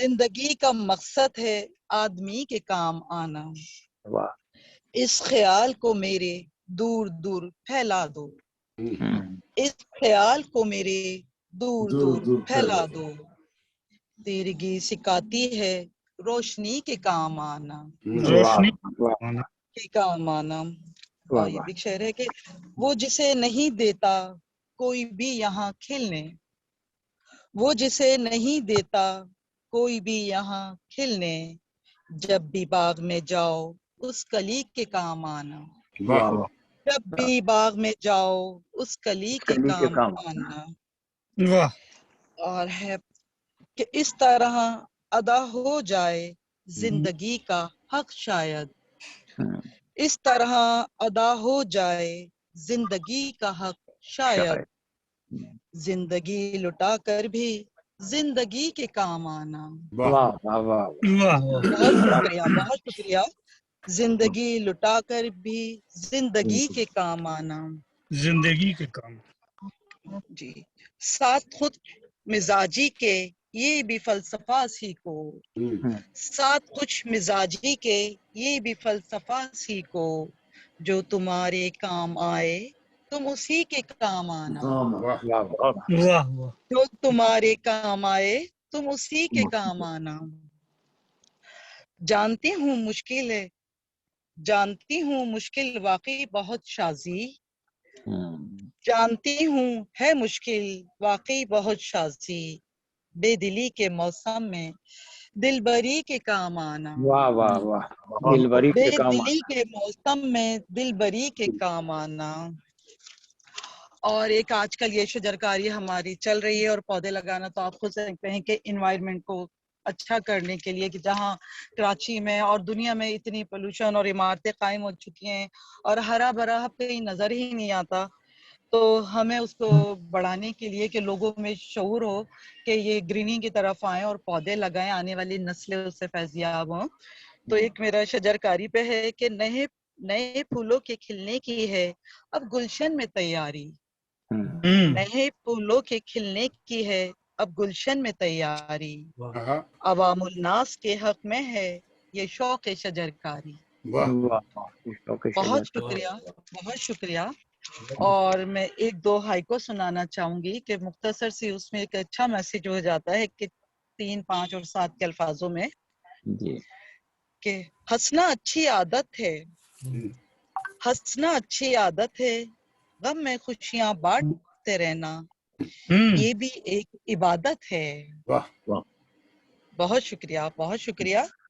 زندگی کا مقصد ہے آدمی کے کام آنا. اس خیال کو میرے دور دور پھیلا دو، اس خیال کو میرے دور دور پھیلا دو، تیرگی سکھاتی ہے روشنی کے کام آنا، روشنی کے کام آنا. اور یہ بھی شعر ہے کہ وہ جسے نہیں دیتا کوئی بھی یہاں کھلنے، وہ جسے نہیں دیتا کوئی بھی یہاں کھلنے، جب بھی باغ میں جاؤ اس کلی کے کام آنا، جب بھی باغ میں جاؤ اس کلی کے کام آنا. اور ہے کہ اس طرح ادا ہو جائے زندگی کا حق، شاید اس طرح ادا ہو جائے زندگی کا حق، شاید زندگی لٹا کر بھی زندگی کے کام آنا. بہت شکریہ، بہت شکریہ. زندگی لٹا کر بھی زندگی کے کام آنا. زندگی کے کام. جی. ساتھ خود مزاجی کے یہ بھی فلسفہ سیکھو، ساتھ کچھ مزاجی کے یہ بھی فلسفہ سیکھو، جو تمہارے کام آئے تم اسی کے کام آنا، جو تمہارے کام آئے تم اسی کے کام آنا. جانتی ہوں مشکل ہے، جانتی ہوں مشکل واقعی بہت شازی، جانتی ہوں ہے مشکل واقعی بہت شازی، بے دلی کے موسم میں دل بری کے کام آنا. بے دلی کے موسم میں دل بری کے کام آنا. اور ایک آج کل یہ شجرکاری ہماری چل رہی ہے اور پودے لگانا، تو آپ خود سمجھتے ہیں کہ انوائرمنٹ کو اچھا کرنے کے لیے، کہ جہاں کراچی میں اور دنیا میں اتنی پولوشن اور عمارتیں قائم ہو چکی ہیں اور ہرا بھرا کہیں نظر ہی نہیں آتا، تو ہمیں اس کو بڑھانے کے لیے کہ لوگوں میں شعور ہو کہ یہ گرینی کی طرف آئیں اور پودے لگائیں، آنے والی نسلیں اس سے فیضیاب ہوں. تو ایک میرا شجرکاری پہ ہے کہ نئے پھولوں کے کھلنے کی ہے اب گلشن میں تیاری، نئے پھولوں کے کھلنے کی ہے اب گلشن میں تیاری، عوام الناس کے حق میں ہے یہ شوق شجرکاری. بہت شکریہ، بہت شکریہ. اور میں ایک دو ہائیکو سنانا چاہوں گی کہ مختصر سی اس میں ایک اچھا میسج ہو جاتا ہے کہ 3، 5 اور 7 کے الفاظوں میں، کہ ہنسنا اچھی عادت ہے، ہنسنا اچھی عادت ہے، غم میں خوشیاں بانٹتے رہنا یہ بھی ایک عبادت ہے. بہت شکریہ، بہت شکریہ.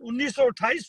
1928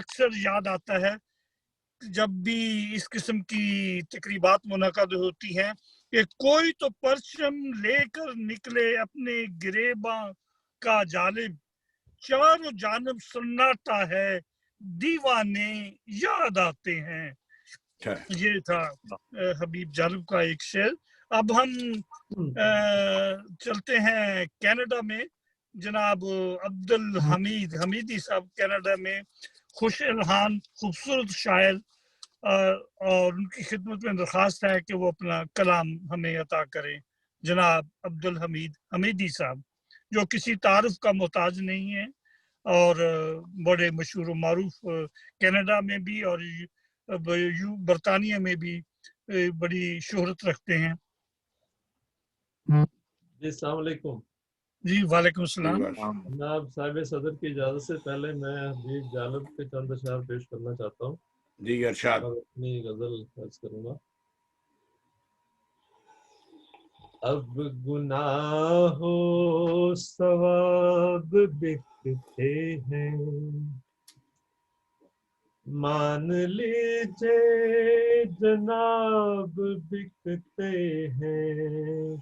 اکثر یاد آتا ہے جب بھی اس قسم کی تقریبات منعقد ہوتی ہیں کہ کوئی تو پرچم لے کر نکلے اپنے گریباں کا جانب، چاروں جانب سناٹا ہے، دیوانے یاد آتے ہیں. یہ تھا حبیب جالب کا ایک شعر. اب ہم چلتے ہیں کینیڈا میں. جناب عبدالحمید حمیدی صاحب کینیڈا میں خوش الحان خوبصورت شاعر، اور ان کی خدمت میں درخواست ہے کہ وہ اپنا کلام ہمیں عطا کریں. جناب عبدالحمید حمیدی صاحب جو کسی تعارف کا محتاج نہیں ہے اور بڑے مشہور و معروف کینیڈا میں بھی اور برطانیہ میں بھی بڑی شہرت رکھتے ہیں. جی السلام علیکم. جی وعلیکم السلام. جناب صاحب صدر کی اجازت سے پہلے میں حبیب جالب کے چند اشعار پیش کرنا چاہتا ہوں. جی ارشاد. اور اپنی غزل عرض کروں گا. اب گناہ و ثواب بکتے ہیں، مان لیجئے جناب بکتے ہیں.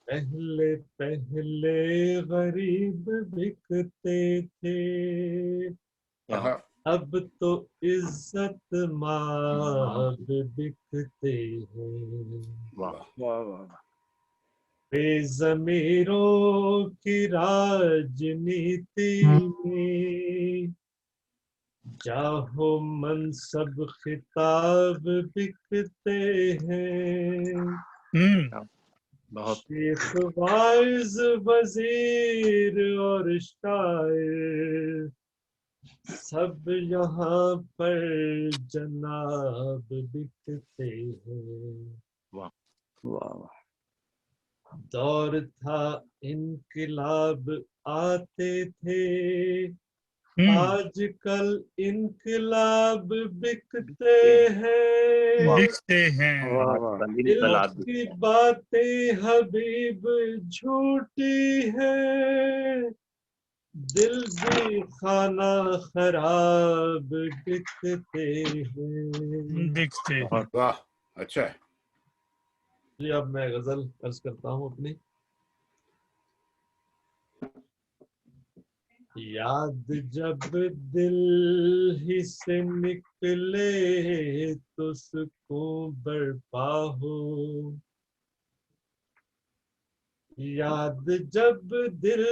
پہلے پہلے غریب بکتے تھے، اب تو عزت ماب بکتے ہیں. بے ضمیروں کی راجنیتی میں جاہ و منصب خطاب بکتے ہیں. شیخ واعظ وزیر اور شاعر سب یہاں پر جناب بکتے ہیں. دور تھا انقلاب آتے تھے، آج کل انقلاب بکتے ہیں. دل کی باتیں حبیب جھوٹی ہے، دل بھی خانہ خراب بکتے ہیں. واہ اچھا ہے. جی اب میں غزل عرض کرتا ہوں اپنی. یاد جب دل ہی سے نکلے تو سکون برپا ہو، یاد جب دل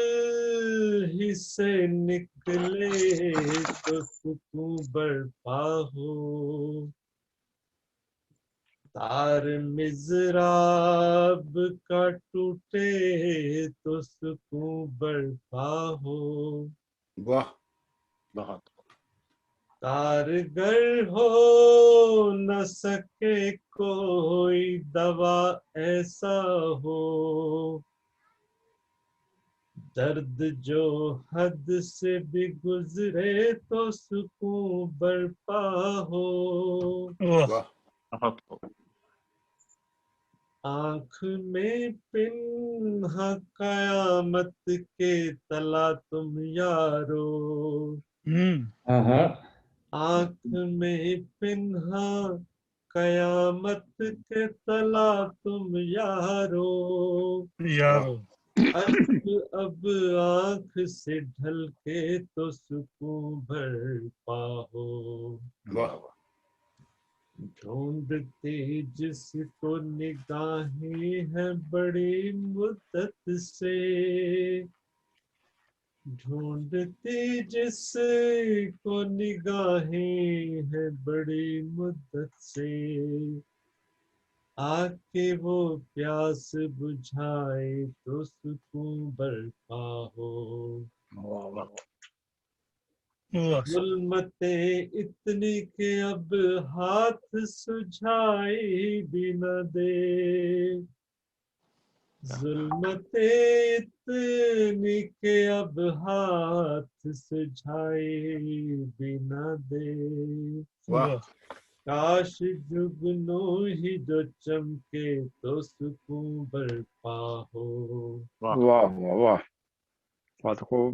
ہی سے نکلے تو سکون برپا ہو. تار مضراب کا ٹوٹے تو سکون برپا ہو. واہ بہت. کارگر ہو نہ سکے کوئی دوا ایسا ہو، درد جو حد سے بھی گزرے تو سکون برپا ہو. آنکھ میں پنہا قیامت کے تلا تم یارو، آنکھ میں پنہا قیامت کے تلا تم یارو. اشک اب آنکھ سے ڈھل کے تو سکون برپا ہو. ڈھونڈتی جس کو نگاہیں ہیں بڑی مدت سے، ڈھونڈتی جس کو نگاہیں ہیں بڑی مدت سے، آ کے وہ پیاس بجھائے تو سکون برپا ہو. ظلمتیں اتنی کہ اب ہاتھ سجھائی بھی نہ دے، ظلمتیں اتنی کہ اب ہاتھ سجھائی بھی نہ دے. کاش جگنوں ہی جو چمکے تو سکون برپا ہو. واہ واہ واہ بہت خوب.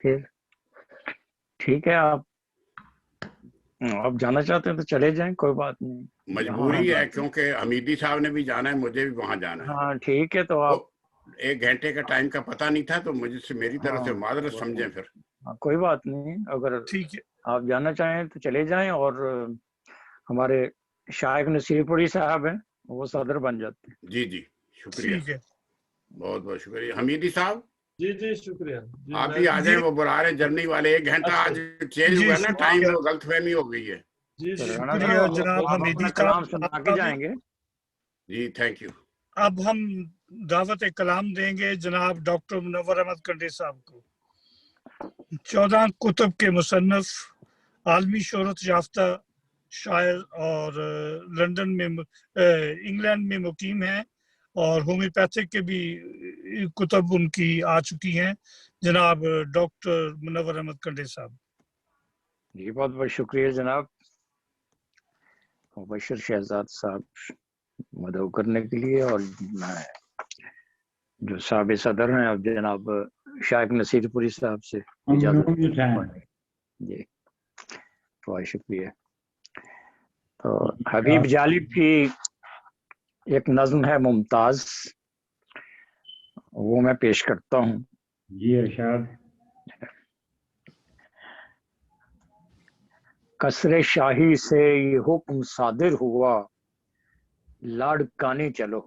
پھر ٹھیک ہے، آپ جانا چاہتے ہیں تو چلے جائیں، کوئی بات نہیں. مجبوری ہے کیونکہ حمیدی صاحب نے بھی جانا ہے، مجھے بھی وہاں جانا ہے. ہاں ٹھیک ہے، تو آپ 1 گھنٹے کا ٹائم کا پتہ نہیں تھا، تو مجھے سے میری طرف سے معذرت سمجھیں. پھر کوئی بات نہیں، اگر ٹھیک ہے آپ جانا چاہیں تو چلے جائیں. اور ہمارے شائخ نصیر پوری صاحب ہیں، وہ صدر بن جاتے ہیں. جی جی شکریہ، ٹھیک ہے. بہت بہت شکریہ. حمیدی صاحب جی جی شکریہ. آپ ہی آ جائیں، وہ بلا رہے جرنی والے. 1 گھنٹہ آج چینج ہوا ہے نا ٹائم، وہ غلط فہمی ہو گئی ہے. جی شکریہ جناب حمیدی کلام صاحب. سنا کے جائیں گے. جی تھینک یو. اب ہم دعوت کلام دیں گے جناب ڈاکٹر منور احمد کنڈے صاحب کو. 14 کتب کے مصنف، عالمی شہرت یافتہ شاعر اور لندن میں انگلینڈ میں مقیم ہیں، اور ہومیوپیتھک کے بھی کتب ان کی آ چکی ہیں. جناب ڈاکٹر منور احمد کنڈے صاحب. جی بہت بہت شکریہ جناب مبشر شہزاد صاحب مدعو کرنے کے لیے. اور میں جو صاحب صدر ہیں اب جناب شائخ نصیر پوری صاحب سے اجازت. جی بہت شکریہ. تو حبیب جالب کی ایک نظم ہے ممتاز، وہ میں پیش کرتا ہوں. جی ارشاد. قصر شاہی سے یہ حکم صادر ہوا، لاڑکانے چلو.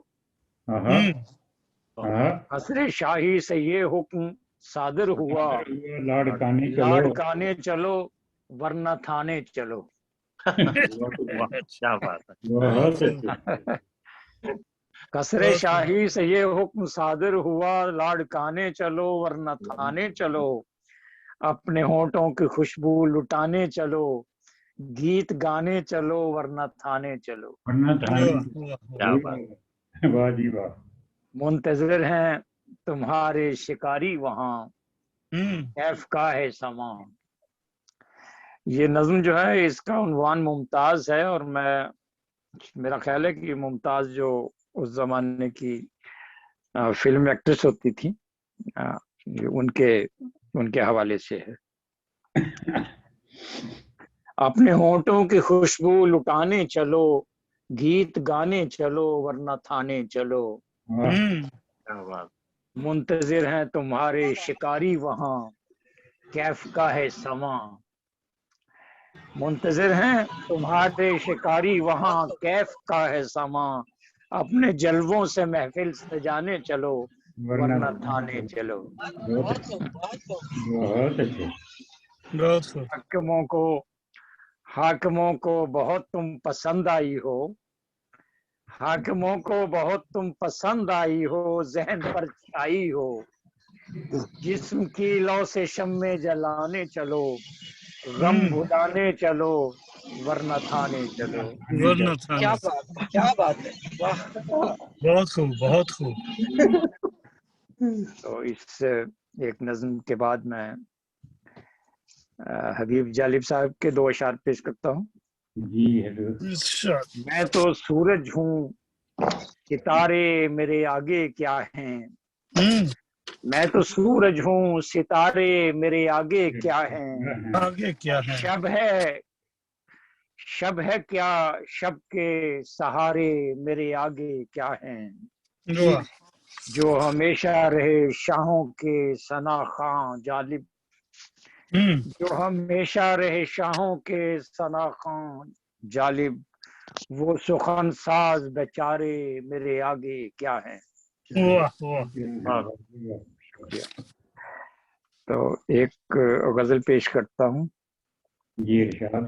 قصر شاہی سے یہ حکم صادر ہوا، لاڑکانے چلو ورنہ تھانے چلو. کیا بات ہے. قصر شاہی سے یہ حکم صادر ہوا، لاڑکانے چلو ورنہ تھانے چلو. اپنے ہونٹوں کی خوشبو لٹانے چلو، گیت گانے چلو ورنہ تھانے چلو. منتظر ہیں تمہارے شکاری وہاں، کیف کا ہے سماں. یہ نظم جو ہے اس کا عنوان ممتاز ہے، اور میرا خیال ہے کہ ممتاز جو اس زمانے کی فلم ایکٹریس ہوتی تھی، ان کے حوالے سے ہے. اپنے ہونٹوں کی خوشبو لٹانے چلو، گیت گانے چلو ورنہ تھانے چلو. منتظر ہیں تمہارے شکاری وہاں، کیف کا ہے سماں. منتظر ہیں تمہارے شکاری وہاں، کیف کا ہے سماں. اپنے جلووں سے محفل سجانے چلو ورنہ تھانے چلو. حاکموں کو بہت تم پسند آئی ہو، حاکموں کو بہت تم پسند آئی ہو. ذہن پر چھائی ہو، جسم کی لو سے شمع جلانے چلو، غم بھلانے چلو ورنہ تھانے چلو. کیا بات ہے، کیا بات ہے، واہ. بہت خوب بہت خوب. تو اس ایک نظم کے بعد میں حبیب جالب صاحب کے 2 اشعار پیش کرتا ہوں. جی میں تو سورج ہوں، ستارے میرے آگے کیا ہیں. میں تو سورج ہوں، ستارے میرے آگے کیا ہیں. آگے کیا ہے. شب ہے کیا، شب کے سہارے میرے آگے کیا ہیں. جو ہمیشہ رہے شاہوں کے ثنا خواں جالب، جو ہمیشہ رہے شاہوں کے ثنا خواں جالب. وہ سخن ساز بیچارے میرے آگے کیا ہیں. تو ایک غزل پیش کرتا ہوں. جی ارشاد.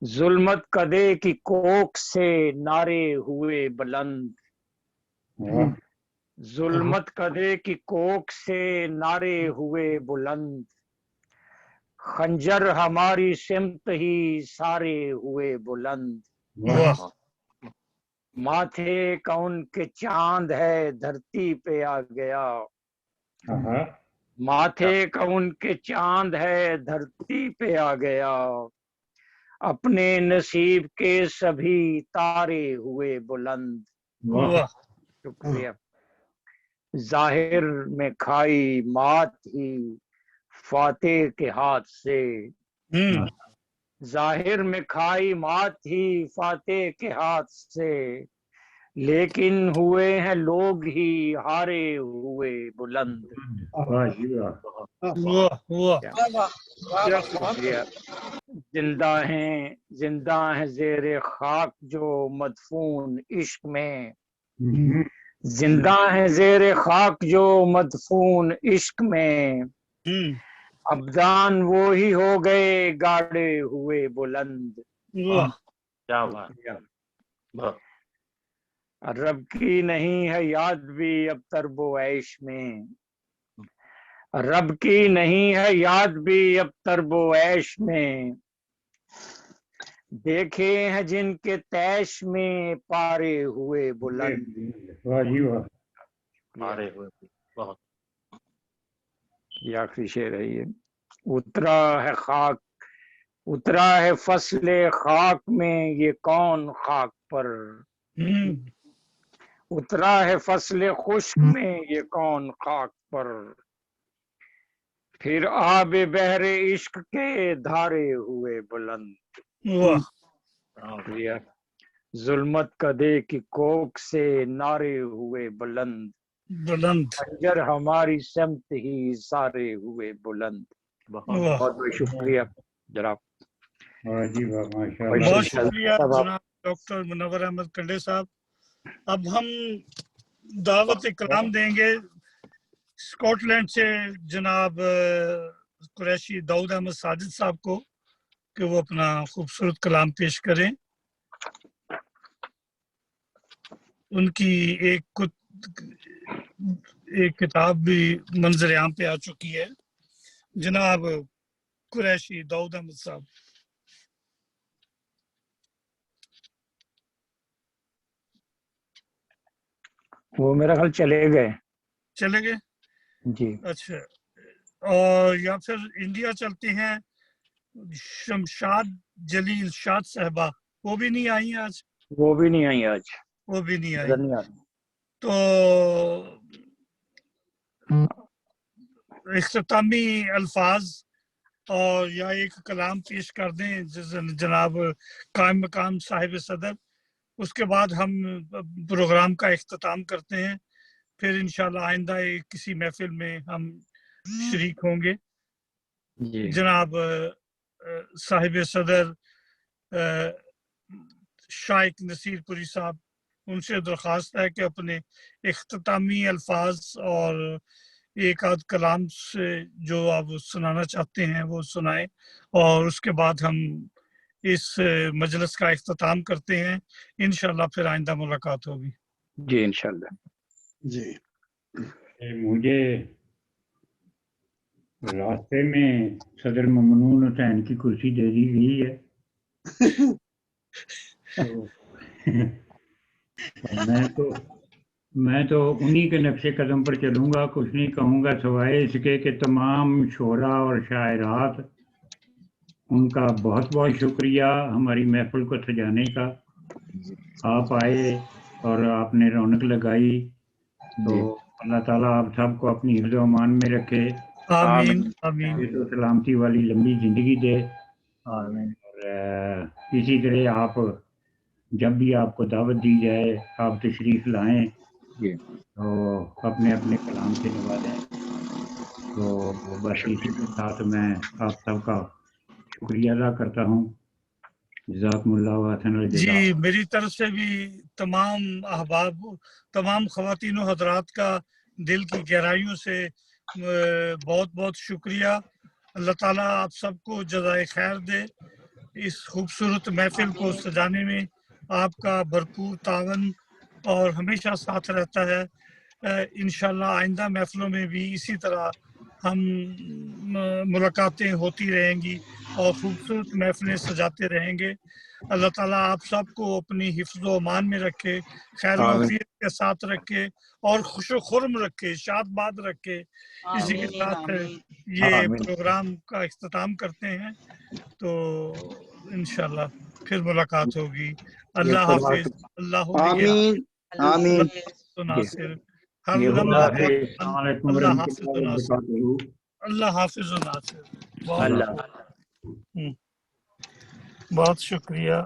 ظلمت کدے کی کوکھ سے نعرے ہوئے بلند، ظلمت کدے کی کوکھ سے نعرے ہوئے بلند. خنجر ہماری سمت ہی سارے ہوئے بلند. ماتھے کون کے چاند ہے دھرتی پہ آ گیا، ماتھے کون کے چاند ہے دھرتی پہ آ گیا. اپنے نصیب کے سبھی تارے ہوئے بلند. شکریہ. ظاہر میں کھائی مات ہی فاتح کے ہاتھ سے، ظاہر میں کھائی مات ہی فاتح کے ہاتھ سے، لیکن ہوئے ہیں لوگ ہی ہارے ہوئے بلند۔ زندہ ہیں زیر خاک جو مدفون عشق میں، زندہ ہیں زیر خاک جو مدفون عشق میں، ابدان وہی ہو گئے گاڑے ہوئے بلند۔ کیا بات، رب کی نہیں ہے یاد بھی اب ترب و عیش میں، رب کی نہیں ہے یاد بھی اب ترب و عیش میں، دیکھے ہیں جن کے تیش میں پارے ہوئے بلند۔ مارے ہوئے بہت۔ یہ آخری شعر ہے یہ۔ اترا ہے خاک، اترا ہے فصل خاک میں یہ کون خاک پر، اترا ہے فصل خشک میں یہ کون خاک پر، پھر آب بحر عشق کے دھارے ہوئے بلند۔ ظلمت کدے کی کوک سے نعرے ہوئے بلند، خنجر ہماری سمت ہی سارے ہوئے بلند۔ بہت بہت شکریہ جناب۔ بہت شکریہ جناب ڈاکٹر منور احمد کنڈے صاحب۔ اب ہم دعوت کلام دیں گے اسکاٹ لینڈ سے جناب قریشی داؤد احمد ساجد صاحب کو کہ وہ اپنا خوبصورت کلام پیش کریں۔ ان کی ایک کتاب بھی منظر عام پہ آ چکی ہے۔ جناب قریشی داؤد احمد صاحب۔ وہ میرا خیال چلے گئے جی۔ اچھا، اور یا پھر انڈیا چلتے ہیں، شمشاد جلیل شاد صاحبہ، وہ بھی نہیں آئی آج؟ وہ بھی نہیں آئی آج، وہ بھی نہیں آئی۔ تو اختتامی الفاظ اور یا ایک کلام پیش کر دیں جناب قائم مقام صاحب صدر، اس کے بعد ہم پروگرام کا اختتام کرتے ہیں، پھر انشاءاللہ آئندہ کسی محفل میں ہم شریک ہوں گے۔ جناب صاحب صدر شائق نصیر پوری صاحب، ان سے درخواست ہے کہ اپنے اختتامی الفاظ اور ایک آدھ کلام سے جو آپ سنانا چاہتے ہیں وہ سنائیں، اور اس کے بعد ہم اس مجلس کا اختتام کرتے ہیں۔ انشاءاللہ پھر آئندہ ملاقات ہوگی۔ جی انشاءاللہ۔ جی مجھے راستے میں صدر ممنون حسین کی کرسی دے دی گئی ہے، میں تو انہی کے نقش قدم پر چلوں گا، کچھ نہیں کہوں گا سوائے اس کے کہ تمام شعراء اور شاعرات ان کا بہت بہت شکریہ ہماری محفل کو سجانے کا۔ آپ آئے اور آپ نے رونق لگائی، تو اللہ تعالیٰ آپ سب کو اپنی حفظ و امان میں رکھے، آمین آمین، و سلامتی والی لمبی زندگی دے۔ آمین۔ اور اسی طرح آپ جب بھی آپ کو دعوت دی جائے آپ تشریف لائیں تو اپنے اپنے کلام سے نوازیں۔ تو بس اسی کے ساتھ میں آپ سب کا شکریہ ادا کرتا ہوں۔ جزاکم اللہ وحسن الجزا۔ جی میری طرف سے بھی تمام احباب، تمام خواتین و حضرات کا دل کی گہرائیوں سے بہت بہت شکریہ۔ اللہ تعالیٰ آپ سب کو جزائے خیر دے۔ اس خوبصورت محفل کو سجانے میں آپ کا بھرپور تعاون اور ہمیشہ ساتھ رہتا ہے۔ انشاءاللہ آئندہ محفلوں میں بھی اسی طرح ہم ملاقاتیں ہوتی رہیں گی اور خوبصورت محفلیں سجاتے رہیں گے۔ اللہ تعالیٰ آپ سب کو اپنی حفظ و امان میں رکھے، خیر و عافیت کے ساتھ رکھے اور خوش و خرم رکھے، شاد باد رکھے۔ اسی کے ساتھ یہ پروگرام کا اختتام کرتے ہیں، تو انشاءاللہ پھر ملاقات ہوگی۔ اللہ حافظ۔ اللہ آمین آمین۔ ناصر ہر یہ لمحہ خدا حافظ، السلام علیکم اللہ ورحمۃ حافظ و اللہ ناصر، وبرکاتہ۔ اللہ حافظ و ناصر، بہت اللہ بہت شکریہ۔